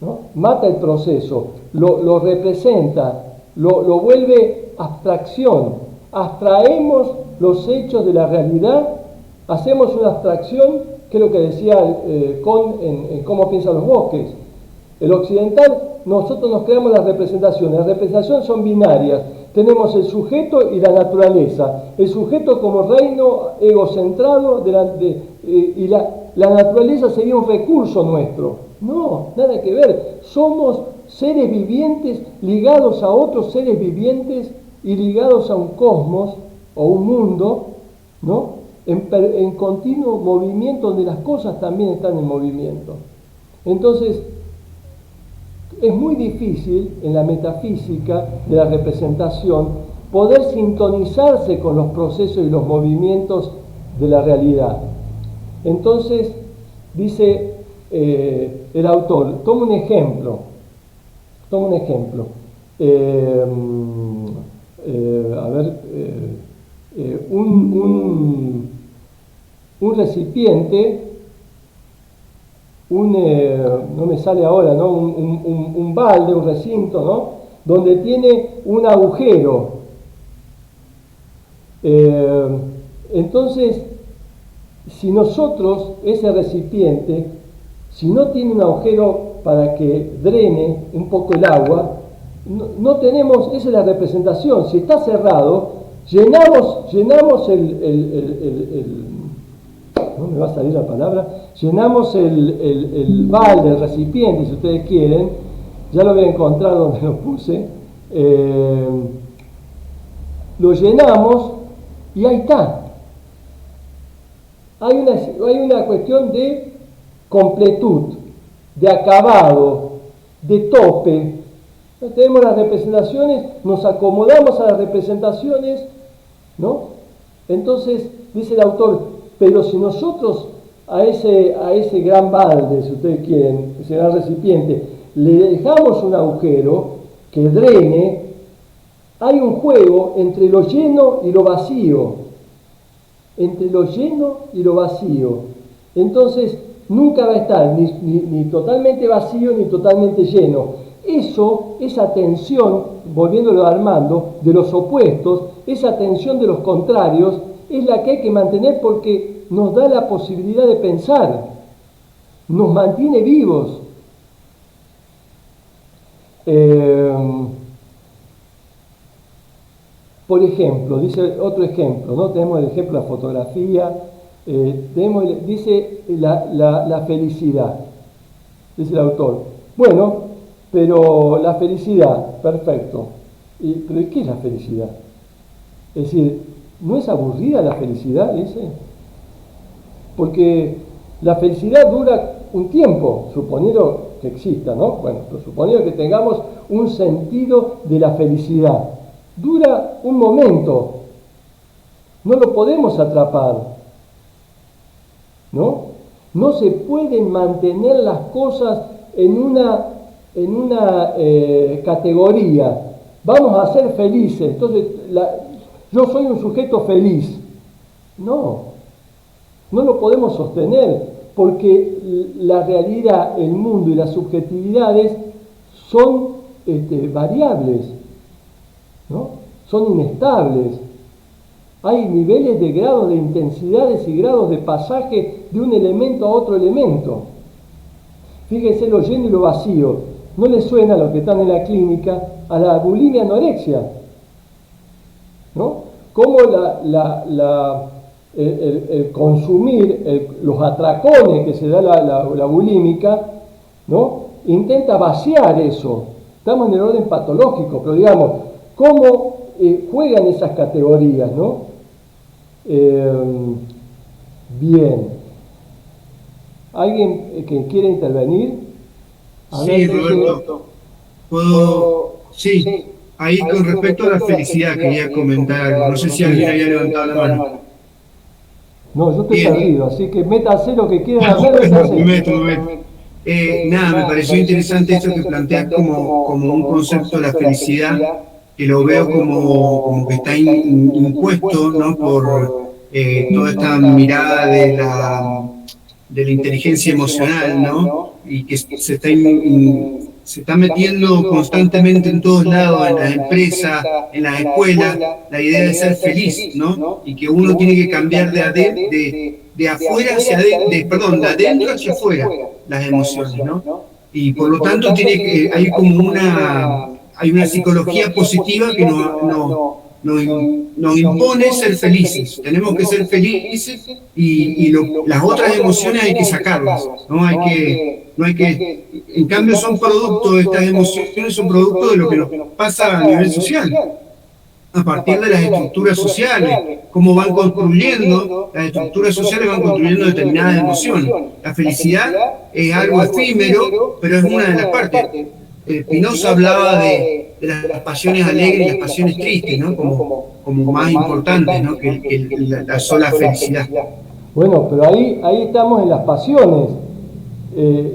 ¿no? Mata el proceso, lo representa, lo vuelve abstracción. Abstraemos los hechos de la realidad, hacemos una abstracción, que es lo que decía Kohn en Cómo piensan los bosques. El occidental, nosotros nos creamos las representaciones. Las representaciones son binarias. Tenemos el sujeto y la naturaleza. El sujeto como reino egocentrado y la naturaleza sería un recurso nuestro. No, nada que ver. Somos seres vivientes ligados a otros seres vivientes y ligados a un cosmos o un mundo, ¿no? En continuo movimiento, donde las cosas también están en movimiento. Entonces, es muy difícil en la metafísica de la representación poder sintonizarse con los procesos y los movimientos de la realidad. Entonces, dice el autor, toma un ejemplo. Un recipiente, no me sale ahora, ¿no? Un balde, un recinto, ¿no? Donde tiene un agujero. Entonces, si nosotros, ese recipiente, si no tiene un agujero para que drene un poco el agua, no tenemos, esa es la representación. Si está cerrado, llenamos no me va a salir la palabra, llenamos el balde, el recipiente, si ustedes quieren, ya lo voy a encontrar donde lo puse, lo llenamos y ahí está. Hay una cuestión de completud, de acabado, de tope. Tenemos las representaciones, nos acomodamos a las representaciones, ¿no? Entonces, dice el autor, pero si nosotros a ese gran balde, si ustedes quieren, ese gran recipiente, le dejamos un agujero que drene, hay un juego entre lo lleno y lo vacío. Entre lo lleno y lo vacío. Entonces, nunca va a estar ni totalmente vacío ni totalmente lleno. Esa tensión, volviéndolo a Armando, de los opuestos, esa tensión de los contrarios, es la que hay que mantener porque nos da la posibilidad de pensar, nos mantiene vivos. Por ejemplo, dice otro ejemplo, ¿no? Tenemos el ejemplo de la fotografía, dice la felicidad, dice el autor. Bueno, pero la felicidad, perfecto. ¿Pero qué es la felicidad? Es decir, ¿no es aburrida la felicidad? Dice. Porque la felicidad dura un tiempo, suponiendo que exista, ¿no? Bueno, pero suponiendo que tengamos un sentido de la felicidad. Dura un momento, no lo podemos atrapar, ¿no? No se pueden mantener las cosas en una categoría. Vamos a ser felices, entonces yo soy un sujeto feliz. No lo podemos sostener, porque la realidad, el mundo y las subjetividades son variables, ¿no? Son inestables. Hay niveles de grados de intensidades y grados de pasaje de un elemento a otro elemento. Fíjense lo lleno y lo vacío. ¿No les suena a los que están en la clínica a la bulimia anorexia? ¿No? Cómo el consumir, los atracones que se da la bulímica, ¿no? Intenta vaciar eso. Estamos en el orden patológico, pero digamos, cómo juegan esas categorías, ¿no? Bien. ¿Alguien que quiere intervenir? Sí, Roberto. Sí, ahí con respecto a la felicidad quería comentar algo. No sé si alguien había levantado la mano. No, yo estoy perdido, así que métase lo que quieran hacer. Me meto. Nada, me pareció interesante esto que planteas como un concepto de la felicidad, que lo veo como que está impuesto, ¿no? Por toda esta mirada de la inteligencia emocional, ¿no? Y que se está metiendo constantemente en todos lados, en las empresas, en las escuelas, la idea de ser feliz, ¿no? Y que uno tiene que cambiar de afuera hacia de adentro hacia afuera las emociones, ¿no? Y por lo tanto hay como hay una psicología positiva que nos impone ser felices. Tenemos que ser felices y las otras emociones hay que sacarlas, ¿no? En cambio son producto de estas emociones, son producto de lo que nos pasa a nivel social, a partir de las estructuras sociales, cómo van construyendo, las estructuras sociales van construyendo determinadas emociones. La felicidad es algo efímero, pero es una de las partes. Spinoza hablaba de las pasiones alegres y las pasiones tristes, ¿no? Como más importantes, ¿no? que la sola felicidad. Bueno, pero ahí estamos en las pasiones.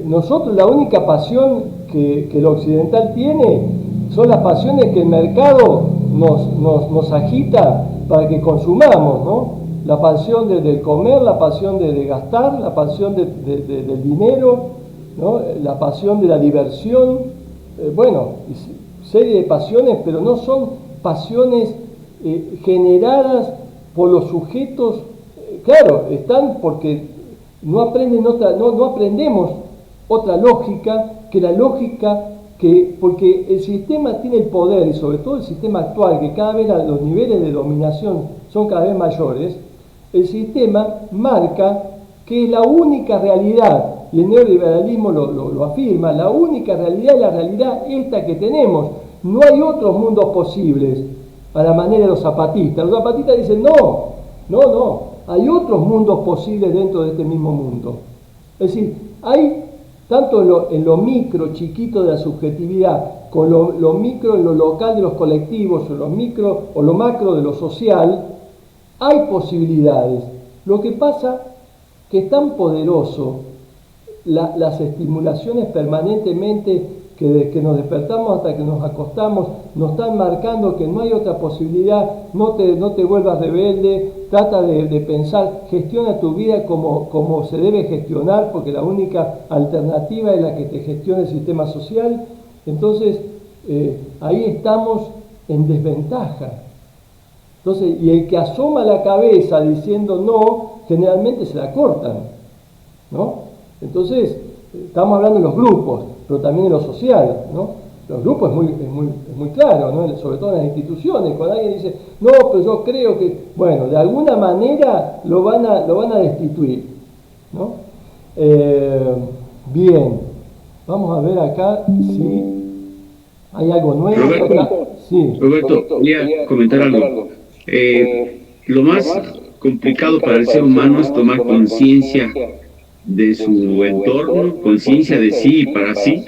Nosotros la única pasión que el occidental tiene son las pasiones que el mercado nos agita para que consumamos, ¿no? La pasión del comer, la pasión de gastar, la pasión del dinero, ¿no? La pasión de la diversión, bueno, serie de pasiones, pero no son pasiones generadas por los sujetos, claro, están porque no aprendemos otra lógica que la lógica porque el sistema tiene el poder, y sobre todo el sistema actual, que cada vez los niveles de dominación son cada vez mayores, el sistema marca que es la única realidad, y el neoliberalismo lo afirma, la única realidad es la realidad esta que tenemos. No hay otros mundos posibles, a la manera de los zapatistas. Los zapatistas dicen, no, hay otros mundos posibles dentro de este mismo mundo. Es decir, hay tanto en lo micro, chiquito de la subjetividad, con lo micro en lo local de los colectivos, o lo micro o lo macro de lo social, hay posibilidades. Lo que pasa que es tan poderoso las estimulaciones permanentemente que desde que nos despertamos hasta que nos acostamos nos están marcando que no hay otra posibilidad. No te vuelvas rebelde, trata de pensar, gestiona tu vida como se debe gestionar, porque la única alternativa es la que te gestione el sistema social. Entonces ahí estamos en desventaja. Entonces, y el que asoma la cabeza diciendo no, generalmente se la cortan, ¿no? Entonces, estamos hablando de los grupos, pero también de lo social, ¿no? Los grupos es muy claro, ¿no? Sobre todo en las instituciones, cuando alguien dice, no, pero yo creo que, bueno, de alguna manera lo van a destituir, ¿no? Bien, vamos a ver acá si hay algo nuevo. Roberto, quería comentar algo. Lo más complicado para el ser humano es tomar conciencia de su entorno, conciencia de sí y para sí,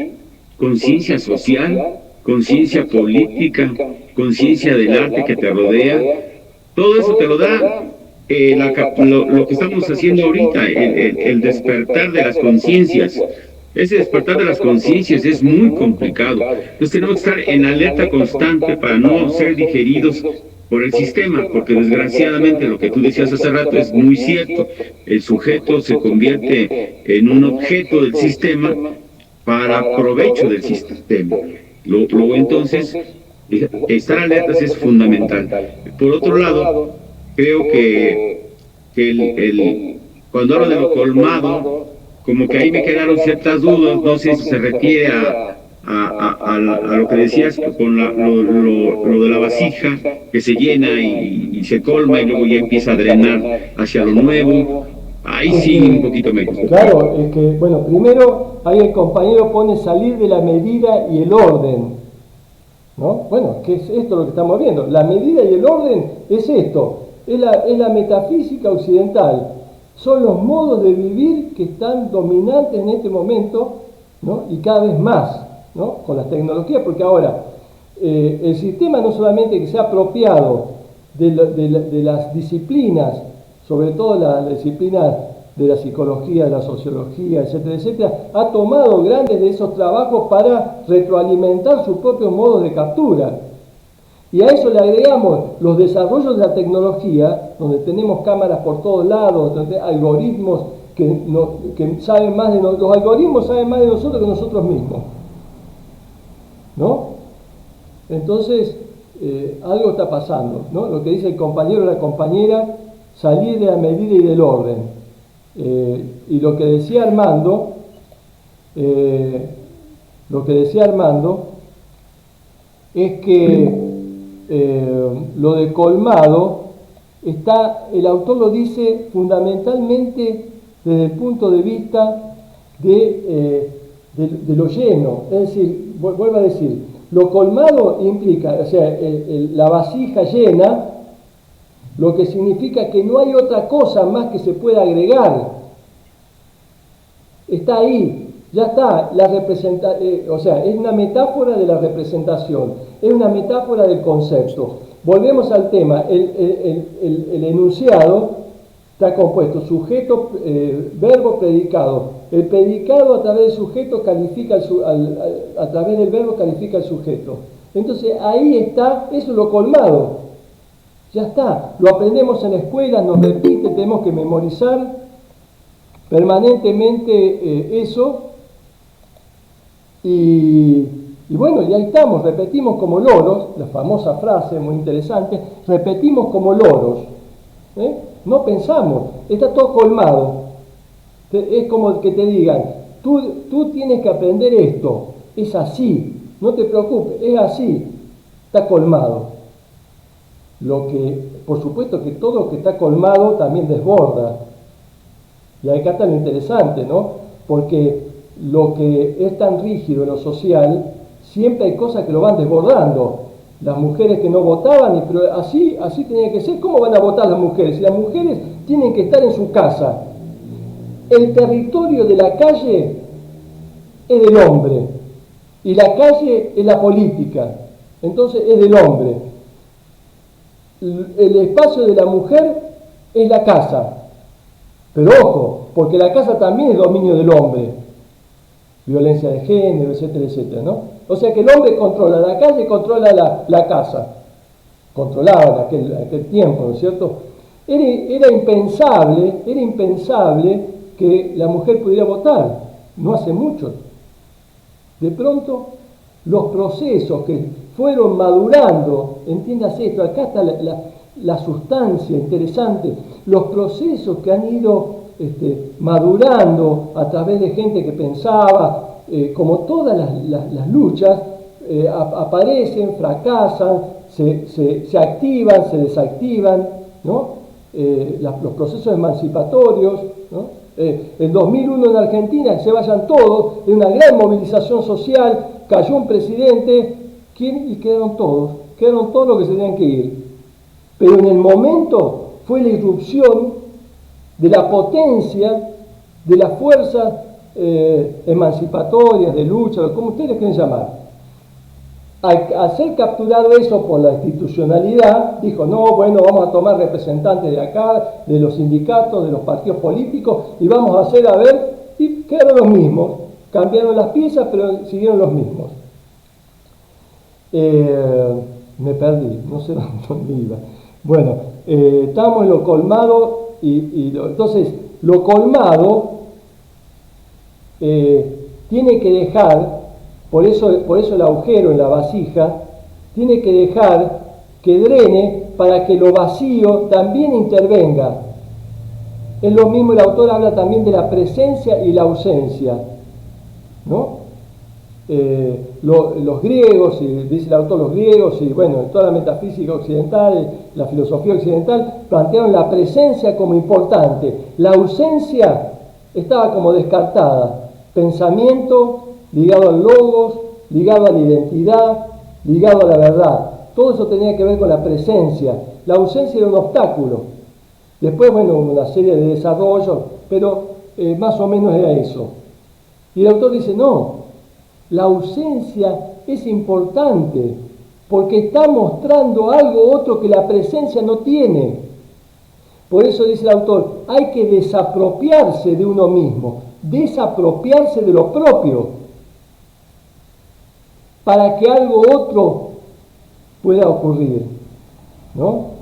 conciencia social, conciencia política, conciencia del arte que te rodea. Todo eso te lo da lo que estamos haciendo ahorita, el despertar de las conciencias. Ese despertar de las conciencias es muy complicado. Entonces tenemos que estar en alerta constante para no ser digeridos por el sistema, porque desgraciadamente lo que tú decías hace rato es muy cierto. El sujeto se convierte en un objeto del sistema para provecho del sistema. Luego entonces, estar alertas es fundamental. Por otro lado, creo que cuando hablo de lo colmado, como que ahí me quedaron ciertas dudas. No sé si se refiere a lo que decías con lo de la vasija que se llena y se colma y luego ya empieza a drenar hacia lo nuevo. Ahí sí un poquito menos. Claro, es que, bueno, primero ahí el compañero pone salir de la medida y el orden, ¿no? Bueno, ¿qué es esto lo que estamos viendo? La medida y el orden es esto, es la metafísica occidental. Son los modos de vivir que están dominantes en este momento, ¿no? Y cada vez más, ¿no? Con las tecnologías, porque ahora el sistema no solamente que se ha apropiado de las disciplinas, sobre todo la disciplina de la psicología, de la sociología, etcétera, etcétera, ha tomado grandes de esos trabajos para retroalimentar sus propios modos de captura. Y a eso le agregamos los desarrollos de la tecnología, donde tenemos cámaras por todos lados, donde algoritmos que saben más de nosotros, los algoritmos saben más de nosotros que nosotros mismos, ¿no? Entonces, algo está pasando, ¿no? Lo que dice el compañero o la compañera, salir de la medida y del orden. Y lo que decía Armando, es que lo de colmado el autor lo dice fundamentalmente desde el punto de vista de lo lleno. Es decir, vuelvo a decir, lo colmado implica, o sea, la vasija llena, lo que significa que no hay otra cosa más que se pueda agregar. Está ahí, ya está, o sea, es una metáfora de la representación, es una metáfora del concepto. Volvemos al tema, el enunciado está compuesto sujeto, verbo, predicado. El predicado a través del sujeto califica a través del verbo califica el sujeto. Entonces ahí está, eso es lo colmado. Ya está, lo aprendemos en la escuela, nos repite, tenemos que memorizar permanentemente eso. Y bueno, y ahí estamos, repetimos como loros, la famosa frase muy interesante, repetimos como loros. No pensamos, está todo colmado. Es como que te digan, tú tienes que aprender esto, es así, no te preocupes, es así, está colmado. Por supuesto que todo lo que está colmado también desborda. Y acá está lo interesante, ¿no? Porque lo que es tan rígido en lo social, siempre hay cosas que lo van desbordando. Las mujeres que no votaban, pero así tenía que ser. ¿Cómo van a votar las mujeres? Si las mujeres tienen que estar en su casa. El territorio de la calle es del hombre y la calle es la política. Entonces es del hombre. El espacio de la mujer es la casa. Pero ojo, porque la casa también es dominio del hombre. Violencia de género, etcétera, etcétera, ¿no? O sea que el hombre controla la calle, controla la casa. Controlaba en aquel tiempo, ¿no es cierto? Era impensable que la mujer pudiera votar. No hace mucho. De pronto, los procesos que fueron madurando, entiendas esto, acá está la sustancia interesante, los procesos que han ido madurando a través de gente que pensaba, como todas las luchas, aparecen, fracasan, se activan, se desactivan, ¿no? Los procesos emancipatorios, ¿no? En 2001 en Argentina, se vayan todos, de una gran movilización social, cayó un presidente, y quedaron todos los que se tenían que ir. Pero en el momento fue la irrupción de la potencia, de las fuerzas emancipatorias, de lucha, como ustedes quieren llamar. Al ser capturado eso por la institucionalidad, dijo, no, bueno, vamos a tomar representantes de acá, de los sindicatos, de los partidos políticos, y vamos a hacer, y quedaron los mismos. Cambiaron las piezas, pero siguieron los mismos. Me perdí, no sé dónde iba. Bueno, estamos en lo colmado, entonces, lo colmado tiene que dejar, por eso el agujero en la vasija, tiene que dejar que drene para que lo vacío también intervenga. Es lo mismo, el autor habla también de la presencia y la ausencia, ¿no? Los griegos, dice el autor, los griegos, y bueno, toda la metafísica occidental, la filosofía occidental, plantearon la presencia como importante. La ausencia estaba como descartada. Pensamiento ligado al logos, ligado a la identidad, ligado a la verdad. Todo eso tenía que ver con la presencia. La ausencia era un obstáculo. Después, bueno, una serie de desarrollos, pero más o menos era eso. Y el autor dice, no, la ausencia es importante porque está mostrando algo otro que la presencia no tiene. Por eso dice el autor, hay que desapropiarse de uno mismo, desapropiarse de lo propio, para que algo otro pueda ocurrir, ¿no?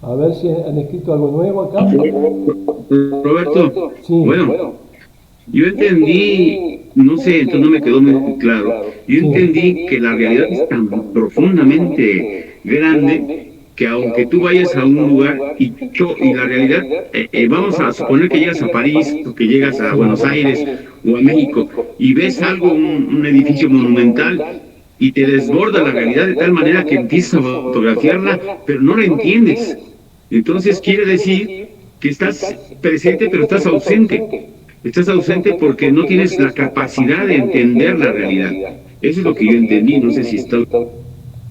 A ver si han escrito algo nuevo acá. Roberto, Sí. bueno, yo entendí, no sé, entonces no me quedó muy claro, yo entendí que la realidad es tan profundamente grande que aunque tú vayas a un lugar y la realidad, vamos a suponer que llegas a París o que llegas a Buenos Aires o a México y ves algo, un edificio monumental y te desborda la realidad de tal manera que empiezas a fotografiarla, pero no la entiendes. Entonces quiere decir que estás presente pero estás ausente. Estás ausente porque no tienes la capacidad de entender la realidad. Eso es lo que yo entendí, no sé si está...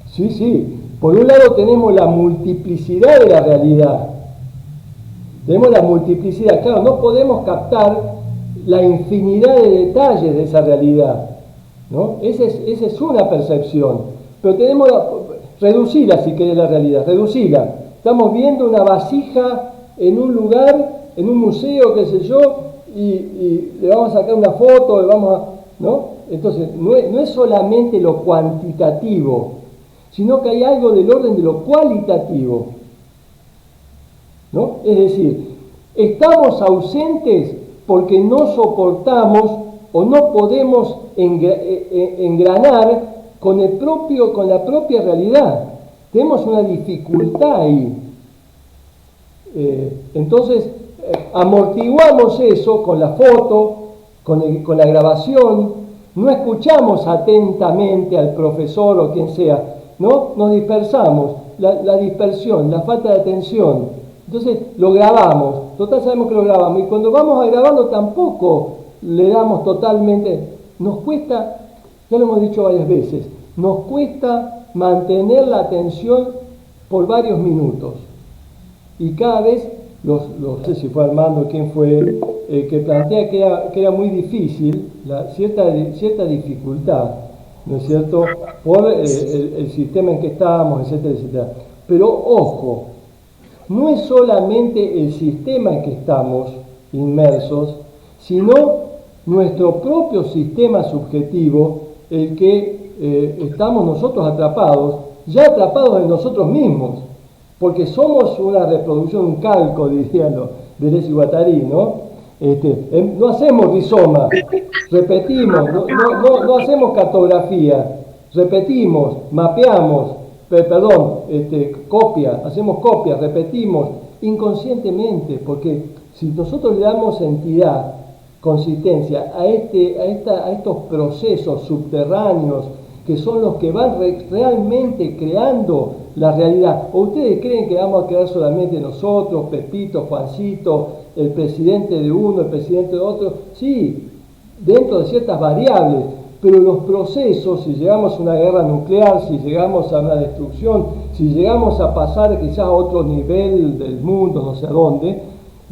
Sí, sí. Por un lado tenemos la multiplicidad de la realidad. Tenemos la multiplicidad. Claro, no podemos captar la infinidad de detalles de esa realidad, ¿no? Esa es una percepción. Pero tenemos reducirla, si querés, la realidad. Reducirla. Estamos viendo una vasija en un lugar, en un museo, qué sé yo, y le vamos a sacar una foto, le vamos a... ¿no? Entonces, no es solamente lo cuantitativo, sino que hay algo del orden de lo cualitativo, ¿no? Es decir, estamos ausentes porque no soportamos o no podemos engranar con la propia realidad. Tenemos una dificultad ahí. Entonces, amortiguamos eso con la foto, con la grabación, no escuchamos atentamente al profesor o quien sea, ¿no? Nos dispersamos, la dispersión, la falta de atención. Entonces lo grabamos, total sabemos que lo grabamos, y cuando vamos a grabarlo tampoco le damos totalmente, nos cuesta, ya lo hemos dicho varias veces, nos cuesta mantener la atención por varios minutos. Y cada vez, no sé si fue Armando, quién fue, que plantea que era muy difícil, cierta dificultad, ¿no es cierto?, por el sistema en que estábamos, etcétera, etcétera. Pero ojo, no es solamente el sistema en que estamos inmersos, sino nuestro propio sistema subjetivo, el que estamos nosotros atrapados, ya atrapados en nosotros mismos, porque somos una reproducción, un calco, dirían Deleuze y Guattari, ¿no? No hacemos rizoma, repetimos, no hacemos cartografía, repetimos, mapeamos, hacemos copias, repetimos inconscientemente, porque si nosotros le damos entidad, consistencia a estos procesos subterráneos que son los que van realmente creando la realidad, o ustedes creen que vamos a quedar solamente nosotros, Pepito, Juancito, el presidente de uno, el presidente de otro, sí, dentro de ciertas variables, pero los procesos, si llegamos a una guerra nuclear, si llegamos a una destrucción, si llegamos a pasar quizás a otro nivel del mundo, no sé a dónde,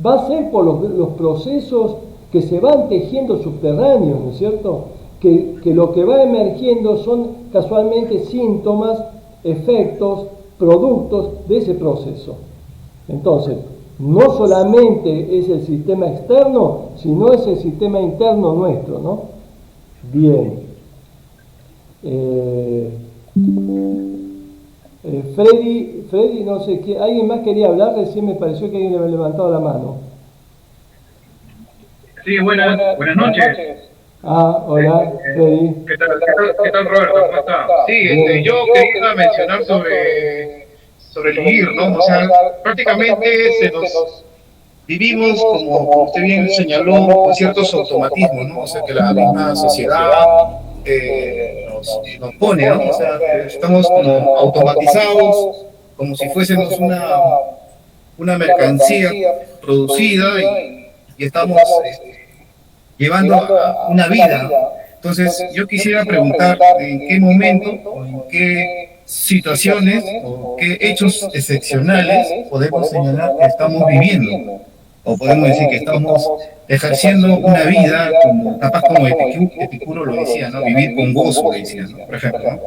va a ser por los procesos que se van tejiendo subterráneos, ¿no es cierto? Que lo que va emergiendo son casualmente síntomas, efectos, productos de ese proceso. Entonces, no solamente es el sistema externo, sino es el sistema interno nuestro, ¿no? Bien. Freddy, no sé qué, ¿alguien más quería hablar? Recién me pareció que alguien le había levantado la mano. Sí, buenas noches. Hola, Freddy. ¿Qué tal, Roberto? ¿Cómo está? Sí, yo quería mencionar sobre el vivir, ¿no? O sea, prácticamente vivimos, como usted bien señaló, con ciertos automatismos, ¿no? O sea, que la misma sociedad nos pone, ¿no? O sea, estamos como automatizados, como si fuésemos una mercancía producida y estamos llevando una vida. Entonces, yo quisiera preguntar en qué momento o en qué situaciones o qué hechos excepcionales podemos señalar que estamos viviendo, o podemos decir que estamos ejerciendo una vida capaz como Epicuro lo decía, ¿no? Vivir con gozo, decía, ¿no? Por ejemplo, ¿no?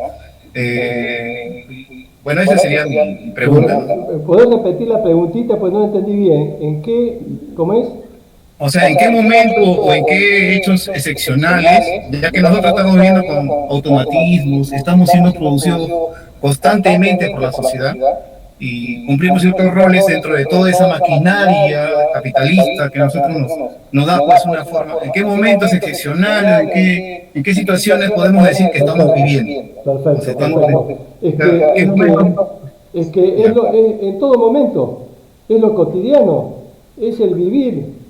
Bueno, esa sería mi pregunta, ¿no? ¿Podés repetir la preguntita? Pues no entendí bien. ¿En qué, cómo es? O sea, ¿en qué momento o en qué hechos excepcionales, ya que nosotros estamos viviendo con automatismos, estamos siendo producidos constantemente por la sociedad y cumplimos ciertos roles dentro de toda esa maquinaria capitalista que a nosotros nos da pues una forma? ¿En qué momentos excepcionales, en qué situaciones podemos decir que estamos viviendo? Perfecto. O sea, Es que en todo momento, es lo cotidiano, es el vivir.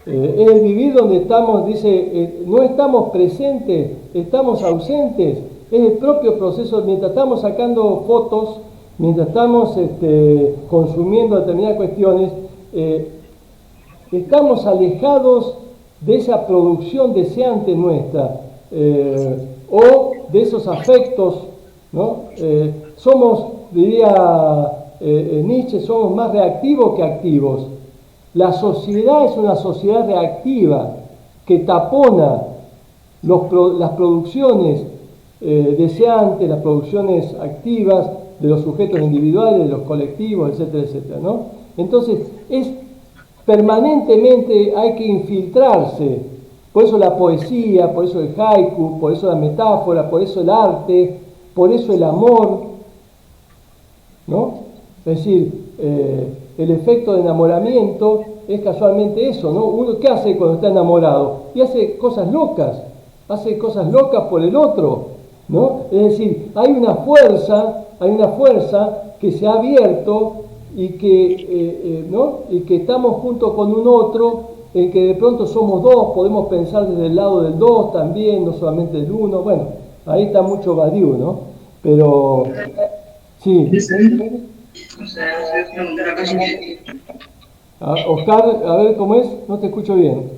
Es el vivir donde estamos, dice, no estamos presentes, estamos ausentes. Es el propio proceso, mientras estamos sacando fotos, mientras estamos consumiendo determinadas cuestiones, estamos alejados de esa producción deseante nuestra, o de esos afectos, ¿no? Somos, diría Nietzsche, somos más reactivos que activos. La sociedad es una sociedad reactiva que tapona las producciones deseantes, las producciones activas de los sujetos individuales, de los colectivos, etcétera, etcétera, ¿no? Entonces, permanentemente hay que infiltrarse. Por eso la poesía, por eso el haiku, por eso la metáfora, por eso el arte, por eso el amor, ¿no? Es decir, el efecto de enamoramiento es casualmente eso, ¿no? Uno, ¿qué hace cuando está enamorado? Y hace cosas locas por el otro, ¿no? Es decir, hay una fuerza que se ha abierto y que, ¿no? Y que estamos junto con un otro, en que de pronto somos dos, podemos pensar desde el lado del dos también, no solamente del uno. Bueno, ahí está mucho Badiou, ¿no? Pero, sí. Oscar, a ver cómo es, no te escucho bien.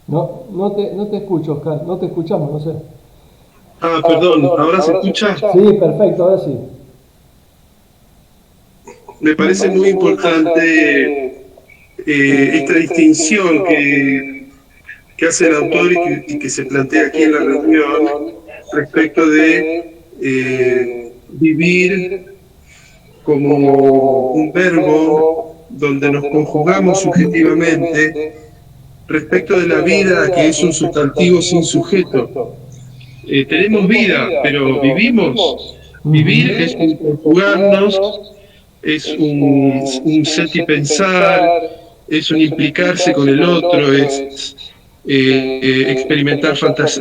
No te escucho, Oscar, no te escuchamos, no sé. Ah, perdón, ¿ahora se escucha? Sí, perfecto, ahora sí. Me parece muy importante esta distinción que hace el autor y que se plantea aquí en la reunión respecto de vivir como un verbo donde nos conjugamos subjetivamente respecto de la vida, que es un sustantivo sin sujeto. Tenemos vida, pero vivimos. Vivir es un conjugarnos, es un ser y pensar, es un implicarse con el otro, es experimentar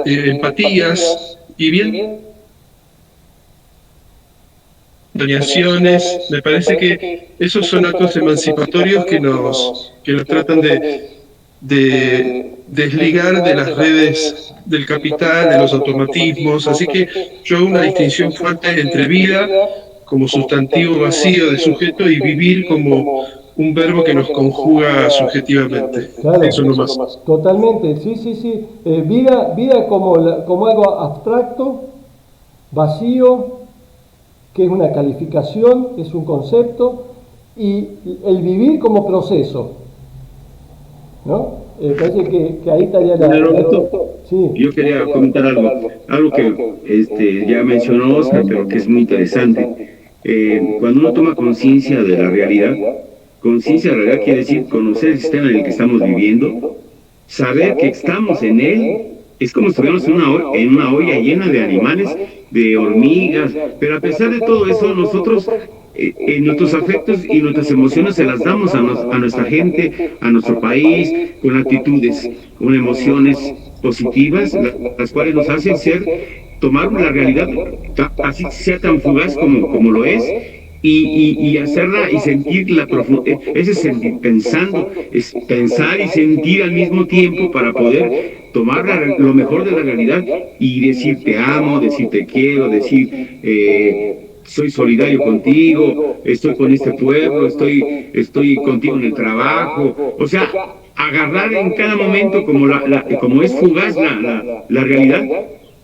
empatías, y bien donaciones. Me parece que esos son actos emancipatorios que nos tratan de desligar de las redes del capital, de los automatismos. Así que yo hago una distinción fuerte entre vida como sustantivo vacío de sujeto y vivir como un verbo que nos conjuga subjetivamente. Claro, eso nomás. Totalmente, sí. Vida como algo abstracto, vacío, que es una calificación, es un concepto, y el vivir como proceso, ¿no? Parece que ahí estaría sí. Yo quería comentar algo que ya mencionó Oscar, pero que es muy interesante. Cuando uno toma conciencia de la realidad, conciencia de la realidad quiere decir conocer el sistema en el que estamos viviendo, saber que estamos en él. Es como si estuviéramos en una olla llena de animales, de hormigas, pero a pesar de todo eso, nosotros nuestros afectos y nuestras emociones se las damos a nuestra gente, a nuestro país, con actitudes, con emociones positivas, las cuales nos hacen tomar la realidad, así sea tan fugaz como lo es, y hacerla y sentirla profunda. Ese es pensando, es pensar y sentir al mismo tiempo para poder tomar lo mejor de la realidad y decir te amo, decir te quiero, decir soy solidario contigo, estoy con este pueblo, estoy contigo en el trabajo. O sea, agarrar en cada momento como es fugaz la realidad,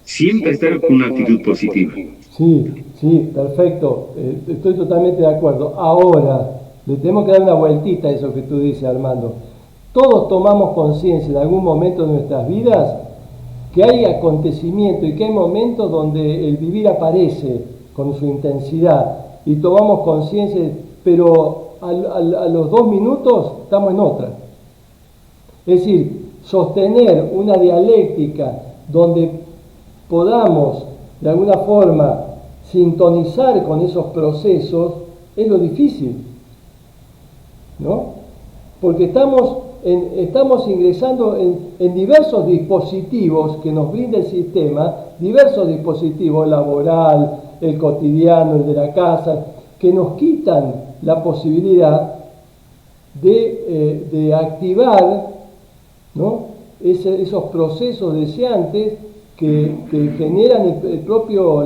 siempre estar con una actitud positiva. Sí, perfecto. Estoy totalmente de acuerdo. Ahora, le tenemos que dar una vueltita a eso que tú dices, Armando. Todos tomamos conciencia en algún momento de nuestras vidas que hay acontecimientos y que hay momentos donde el vivir aparece con su intensidad y tomamos conciencia, pero a los 2 minutos estamos en otra. Es decir, sostener una dialéctica donde podamos de alguna forma sintonizar con esos procesos es lo difícil, ¿no? Porque estamos ingresando en diversos dispositivos que nos brinda el sistema, diversos dispositivos, laboral, el cotidiano, el de la casa, que nos quitan la posibilidad de activar, ¿no?, esos procesos deseantes que generan el propio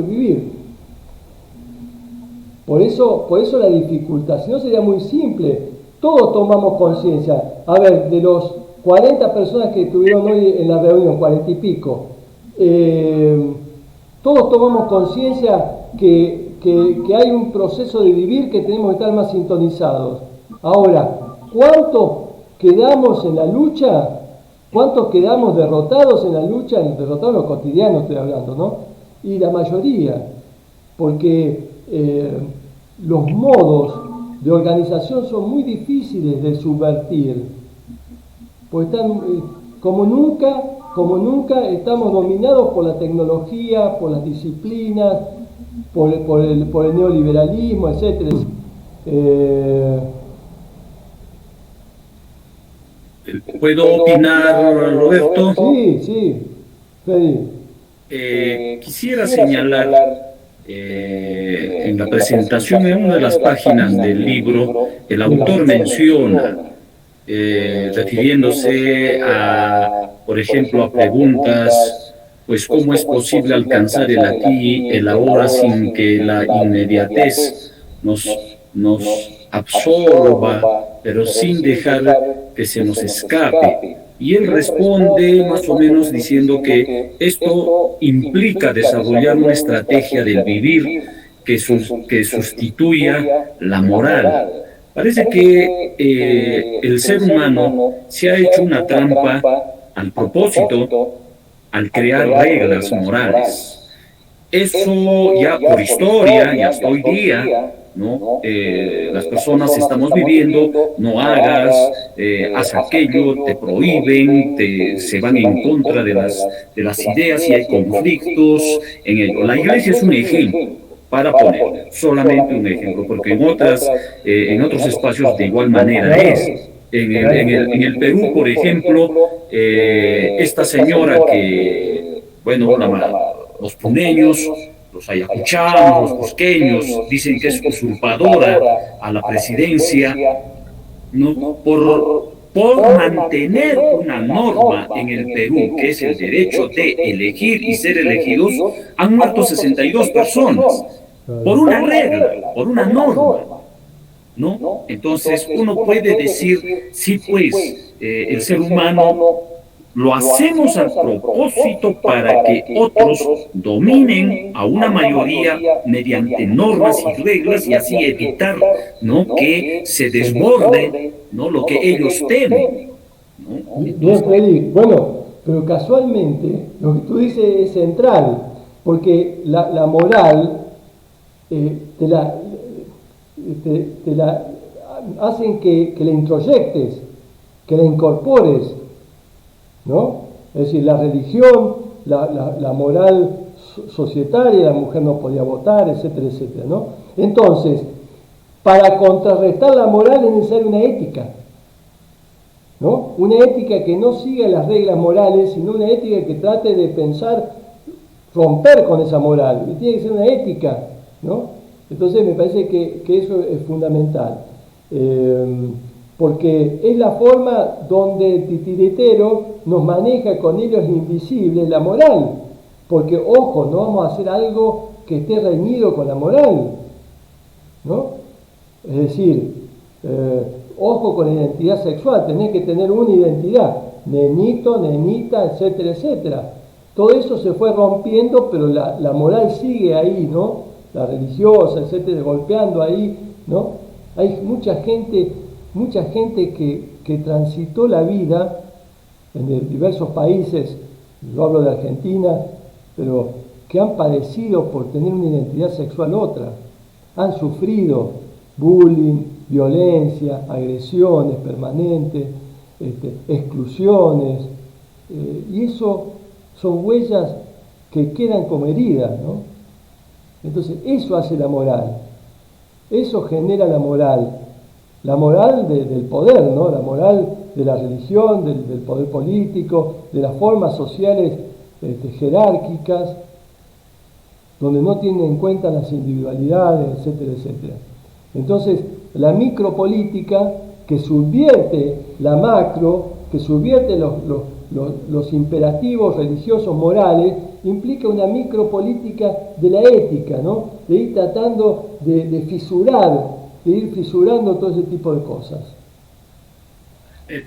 vivir. Por eso la dificultad, si no sería muy simple, todos tomamos conciencia. A ver, de los 40 personas que estuvieron hoy en la reunión, 40 y pico, todos tomamos conciencia que hay un proceso de vivir que tenemos que estar más sintonizados. Ahora, ¿cuántos quedamos en la lucha? ¿Cuántos quedamos derrotados en la lucha? Derrotados en lo cotidiano estoy hablando, ¿no? Y la mayoría, porque los modos de organización son muy difíciles de subvertir, porque están, como nunca estamos dominados por la tecnología, por las disciplinas, por el neoliberalismo, etc. ¿Puedo opinar, Roberto? Sí, Freddy. Quisiera señalar en la presentación, en una de las páginas del libro, el autor menciona, refiriéndose a, por ejemplo, a preguntas, pues cómo es posible alcanzar el aquí y el ahora sin que la inmediatez nos absorba, pero sin dejar que se nos escape. Y él responde más o menos diciendo que esto implica desarrollar una estrategia del vivir que sustituya la moral. Parece que el ser humano se ha hecho una trampa al propósito al crear reglas morales. Eso ya por historia, ya hasta hoy día, ¿no? Las personas estamos viviendo, no hagas, haz aquello, te prohíben, se van en contra de las ideas y hay conflictos en ello. La iglesia es un ejemplo, para poner solamente un ejemplo, porque en otros espacios de igual manera es. En el Perú, por ejemplo, esta señora que, bueno, los puneños, los ayacuchanos, los cusqueños, dicen que es usurpadora a la presidencia, ¿no? Por mantener una norma en el Perú, que es el derecho de elegir y ser elegidos, han muerto 62 personas, por una regla, por una norma, ¿no? Entonces uno puede decir, sí, pues, el ser humano lo hacemos a propósito para que otros dominen a una mayoría mediante normas y reglas y así evitar, ¿no?, que se desborde, ¿no?, lo que ellos temen, ¿no? Bien, Freddy. Bueno, pero casualmente lo que tú dices es central, porque la moral te la hacen que la introyectes, que la incorpores, ¿no? Es decir, la religión, la moral societaria, la mujer no podía votar, etcétera, etcétera, ¿no? Entonces, para contrarrestar la moral es necesaria una ética, ¿no? Una ética que no siga las reglas morales, sino una ética que trate de pensar, romper con esa moral. Y tiene que ser una ética, ¿no? Entonces me parece que eso es fundamental. Porque es la forma donde el titiritero nos maneja con hilos invisibles la moral, porque ojo, no vamos a hacer algo que esté reñido con la moral, ¿no? Es decir, ojo con la identidad sexual, tenés que tener una identidad, nenito, nenita, etcétera, etcétera. Todo eso se fue rompiendo, pero la moral sigue ahí, ¿no? La religiosa, etcétera, golpeando ahí, ¿no? Hay mucha gente que transitó la vida en diversos países yo hablo de Argentina, pero que han padecido por tener una identidad sexual otra, han sufrido bullying, violencia, agresiones permanentes, exclusiones, y eso son huellas que quedan como heridas, ¿no? Entonces eso hace la moral, eso genera la moral del poder, ¿no? La moral de la religión, del poder político, de las formas sociales jerárquicas, donde no tienen en cuenta las individualidades, etcétera, etcétera. Entonces, la micropolítica que subvierte la macro, que subvierte los imperativos religiosos morales, implica una micropolítica de la ética, ¿no? De ir tratando de ir fisurando todo ese tipo de cosas.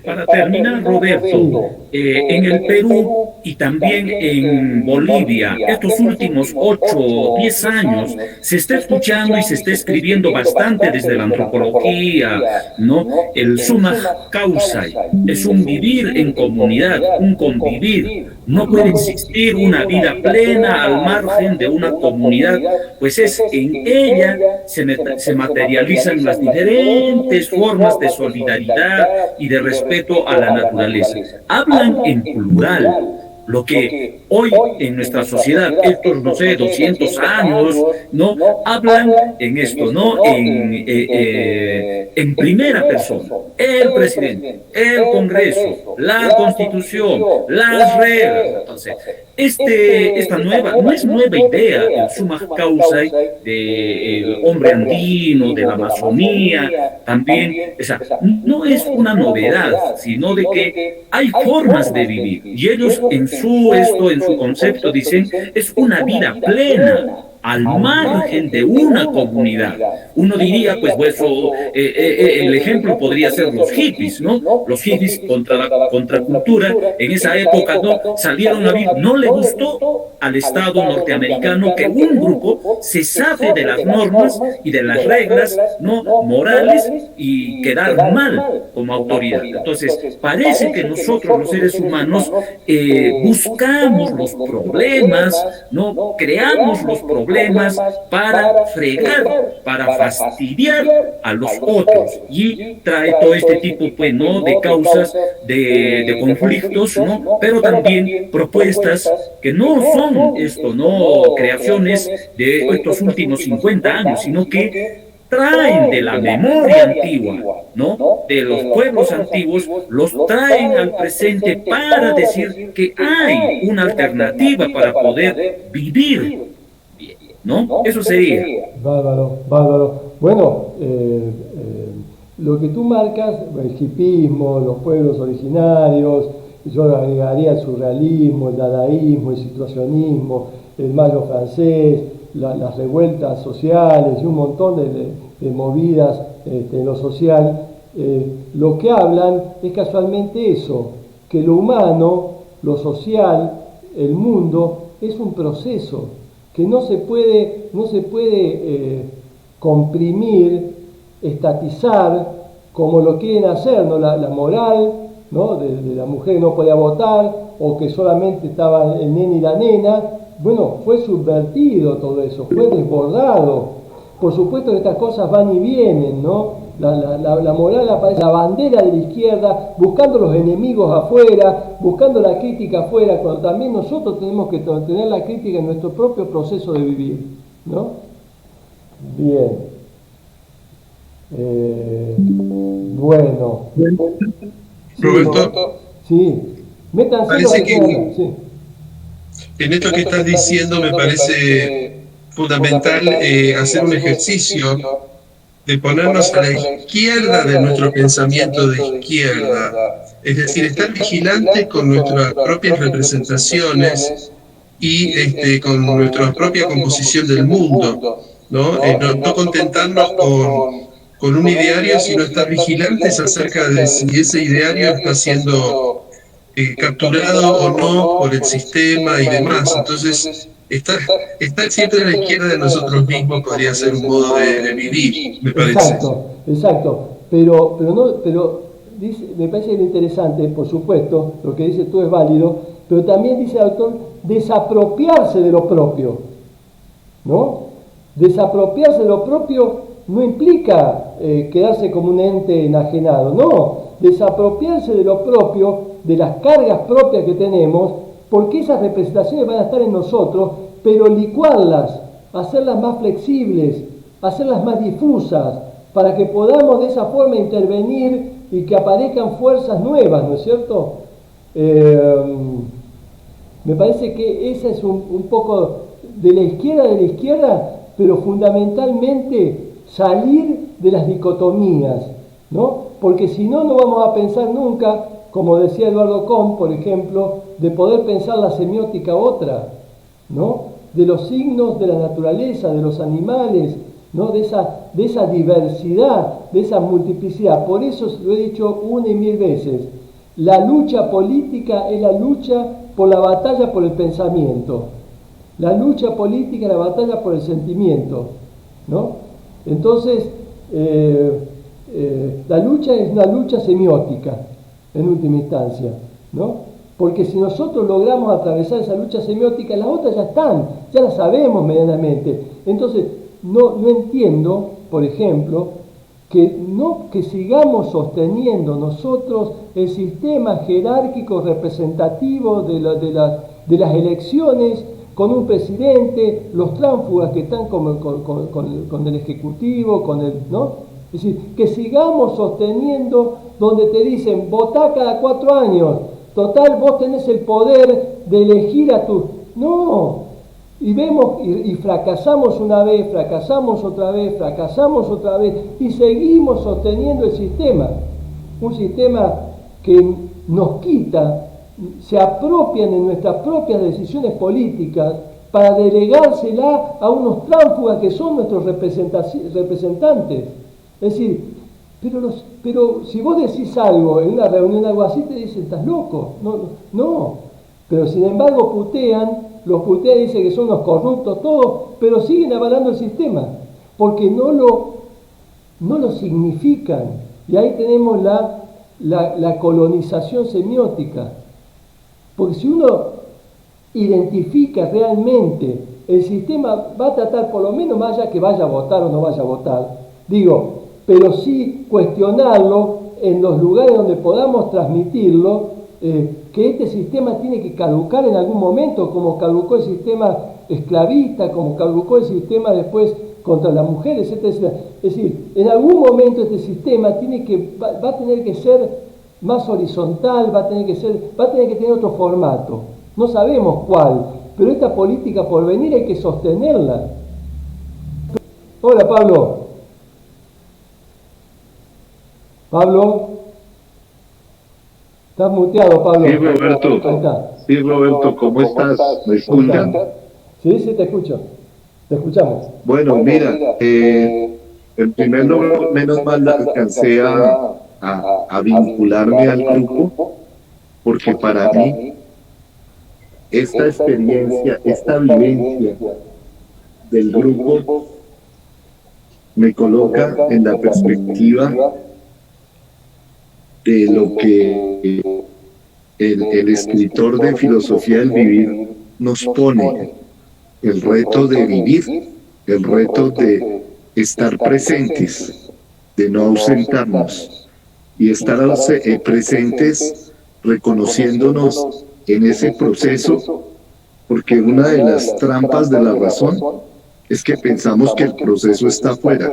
Para terminar, Roberto, en el Perú y también en Bolivia, estos últimos 8 o 10 años, se está escuchando y se está escribiendo bastante desde la antropología, ¿no? El summa causae es un vivir en comunidad, un convivir. No puede existir una vida plena al margen de una comunidad, pues es en ella se materializan las diferentes formas de solidaridad y de respeto a la naturaleza. Hablan en plural, lo que hoy en nuestra sociedad, estos, no sé, 200 años, ¿no? Hablan en esto, ¿no? En primera persona. El presidente, el Congreso, la Constitución, las reglas. Entonces, esta nueva, no es nueva idea, el summa causae del hombre andino, de la Amazonía, también, o sea, no es una novedad, sino de que hay formas de vivir, y ellos en su concepto dicen, es una vida plena, al margen de una comunidad. Uno diría, pues, el ejemplo podría ser los hippies, ¿no? Los hippies contra la contracultura, en esa época, ¿no? Salieron a vivir, no le gustó al Estado norteamericano que un grupo se zafe de las normas y de las reglas, ¿no? Morales, y quedar mal como autoridad. Entonces, parece que nosotros, los seres humanos, buscamos los problemas, ¿no? Creamos los problemas para fregar, para fastidiar a los otros, y trae todo este tipo, pues, ¿no? De causas, de conflictos, ¿no? Pero también propuestas que no son esto, ¿no? Creaciones de estos últimos 50 años, sino que traen de la memoria antigua, ¿no? De los pueblos antiguos, los traen al presente para decir que hay una alternativa para poder vivir, ¿no? Eso sería. Bárbaro, bárbaro. Bueno, lo que tú marcas, el hipismo, los pueblos originarios, yo agregaría el surrealismo, el dadaísmo, el situacionismo, el mayo francés, las revueltas sociales y un montón de movidas en lo social, lo que hablan es casualmente eso, que lo humano, lo social, el mundo, es un proceso que no se puede comprimir, estatizar, como lo quieren hacer, ¿no? La moral, ¿no? de la mujer que no podía votar, o que solamente estaba el nene y la nena. Bueno, fue subvertido todo eso, fue desbordado. Por supuesto que estas cosas van y vienen, ¿no? La moral aparece, la bandera de la izquierda, buscando los enemigos afuera, buscando la crítica afuera, cuando también nosotros tenemos que tener la crítica en nuestro propio proceso de vivir, ¿no? Bien. Bueno. Sí, Roberto, sí. Métanse parece que sí. en esto que estás diciendo me parece fundamental hacer un ejercicio de ponernos a la izquierda de nuestro pensamiento de izquierda, es decir, estar vigilantes con nuestras propias representaciones y con nuestra propia composición del mundo, ¿no? No contentarnos con un ideario, sino estar vigilantes acerca de si ese ideario está siendo capturado o no por el sistema y demás. Entonces, estar siempre a la izquierda de nosotros mismos podría ser un modo de vivir, me parece. Exacto. Pero dice, me parece interesante, por supuesto, lo que dices tú es válido, pero también dice el autor desapropiarse de lo propio, ¿no? Desapropiarse de lo propio no implica quedarse como un ente enajenado, no, desapropiarse de lo propio, de las cargas propias que tenemos, porque esas representaciones van a estar en nosotros, pero licuarlas, hacerlas más flexibles, hacerlas más difusas, para que podamos de esa forma intervenir y que aparezcan fuerzas nuevas, ¿no es cierto? Me parece que esa es un poco de la izquierda, pero fundamentalmente salir de las dicotomías, ¿no? Porque si no, no vamos a pensar nunca, como decía Eduardo Kohn, por ejemplo, de poder pensar la semiótica otra, ¿no? De los signos de la naturaleza, de los animales, ¿no? De esa diversidad, de esa multiplicidad. Por eso lo he dicho una y mil veces, la lucha política es la lucha por la batalla por el pensamiento. La lucha política es la batalla por el sentimiento, ¿no? Entonces, la lucha es una lucha semiótica, en última instancia, ¿no? Porque si nosotros logramos atravesar esa lucha semiótica, las otras ya están, ya las sabemos medianamente. Entonces, no entiendo, por ejemplo, que sigamos sosteniendo nosotros el sistema jerárquico representativo de las elecciones con un presidente, los tránsfugas que están con el Ejecutivo, ¿no? Es decir, que sigamos sosteniendo donde te dicen, votá cada 4 años, total, vos tenés el poder de elegir a tu... No, y vemos, y fracasamos una vez, fracasamos otra vez, y seguimos sosteniendo el sistema. Un sistema que nos quita, se apropian de nuestras propias decisiones políticas para delegársela a unos tránsfugas que son nuestros representantes. Es decir, pero si vos decís algo en una reunión, algo así, te dicen, estás loco. No. Pero sin embargo los putean, dicen que son unos corruptos todos, pero siguen avalando el sistema, porque no lo significan. Y ahí tenemos la colonización semiótica. Porque si uno identifica realmente el sistema, va a tratar por lo menos más allá que vaya a votar o no vaya a votar, pero sí cuestionarlo en los lugares donde podamos transmitirlo, que este sistema tiene que caducar en algún momento, como caducó el sistema esclavista, como caducó el sistema después contra las mujeres, etc. Es decir, en algún momento este sistema va a tener que ser más horizontal, va a tener que tener otro formato. No sabemos cuál, pero esta política por venir hay que sostenerla. Hola, Pablo. Pablo. Estás muteado, Pablo. Sí, Roberto. Sí, Roberto, ¿cómo estás? ¿Me escuchan? Sí, te escucho. Te escuchamos. Bueno, mira, en primer lugar, menos mal alcancé a vincularme al grupo, porque para mí esta experiencia, esta vivencia del grupo me coloca en la perspectiva de lo que el escritor de Filosofía del Vivir nos pone, el reto de vivir, el reto de estar presentes, de no ausentarnos y estar presentes reconociéndonos en ese proceso, porque una de las trampas de la razón es que pensamos que el proceso está fuera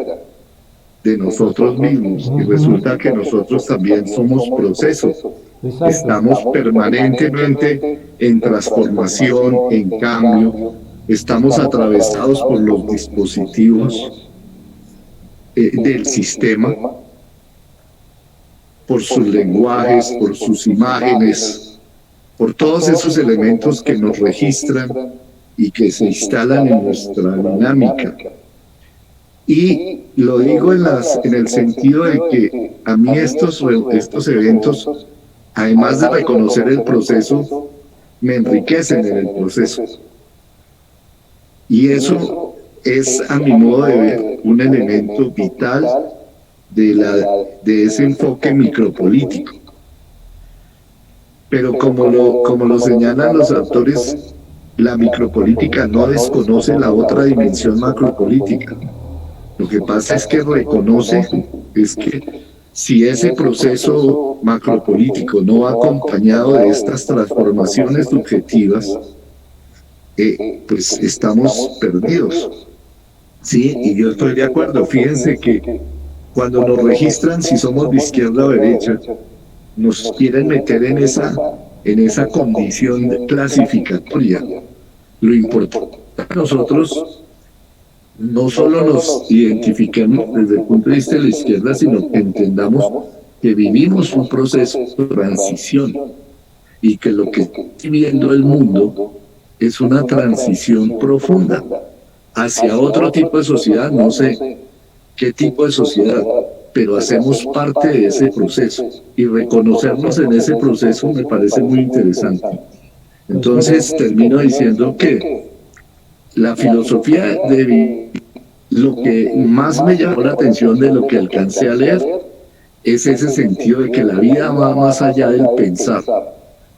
de nosotros mismos y resulta que nosotros también somos procesos. Estamos permanentemente en transformación, en cambio, estamos atravesados por los dispositivos del sistema, por sus lenguajes, por sus imágenes, por todos esos elementos que nos registran y que se instalan en nuestra dinámica. Y lo digo en el sentido de que a mí estos eventos, además de reconocer el proceso, me enriquecen en el proceso. Y eso es, a mi modo de ver, un elemento vital de ese enfoque micropolítico. pero como lo señalan los autores, la micropolítica no desconoce la otra dimensión macropolítica. Lo que pasa es que reconoce que si ese proceso macropolítico no va acompañado de estas transformaciones subjetivas, pues estamos perdidos. Sí, y yo estoy de acuerdo. Fíjense que cuando nos registran si somos de izquierda o derecha, nos quieren meter en esa condición clasificatoria. Lo importante para nosotros no solo nos identifiquemos desde el punto de vista de la izquierda, sino que entendamos que vivimos un proceso de transición y que lo que está viviendo el mundo es una transición profunda hacia otro tipo de sociedad, no sé qué tipo de sociedad, pero hacemos parte de ese proceso y reconocernos en ese proceso me parece muy interesante. Entonces termino diciendo que la filosofía de lo que más me llamó la atención de lo que alcancé a leer es ese sentido de que la vida va más allá del pensar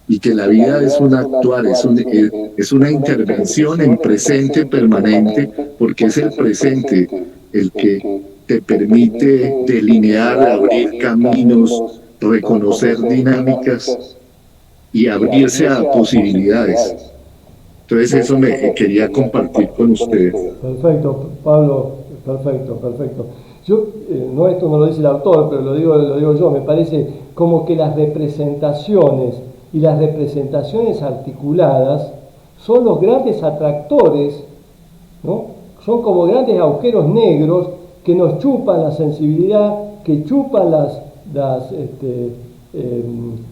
y que la vida es un actuar, es una intervención en presente permanente, porque es el presente el que te permite delinear, abrir caminos, reconocer dinámicas y abrirse a posibilidades. Entonces eso me quería compartir con ustedes. Perfecto, Pablo, perfecto. Yo, esto no lo dice el autor, pero lo digo yo, me parece como que las representaciones y las representaciones articuladas son los grandes atractores, ¿no? Son como grandes agujeros negros que nos chupan la sensibilidad, que chupan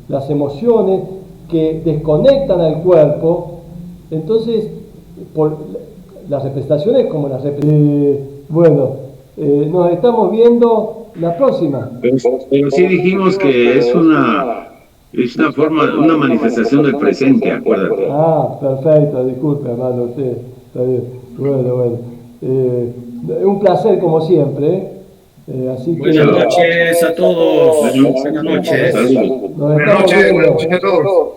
las emociones, que desconectan al cuerpo. Entonces, por las representaciones como las nos estamos viendo la próxima. Pero sí dijimos que es una forma, una manifestación del presente, acuérdate. Perfecto, disculpe, hermano, usted está bien. Bueno. Un placer como siempre. Así que buenas noches a todos. Buenas noches. Buenas noches a todos.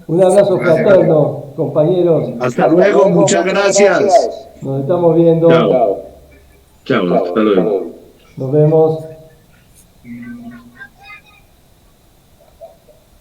Un abrazo fraterno, compañeros. Hasta luego, muchas gracias. Nos estamos viendo. Chao, hasta luego. Nos vemos.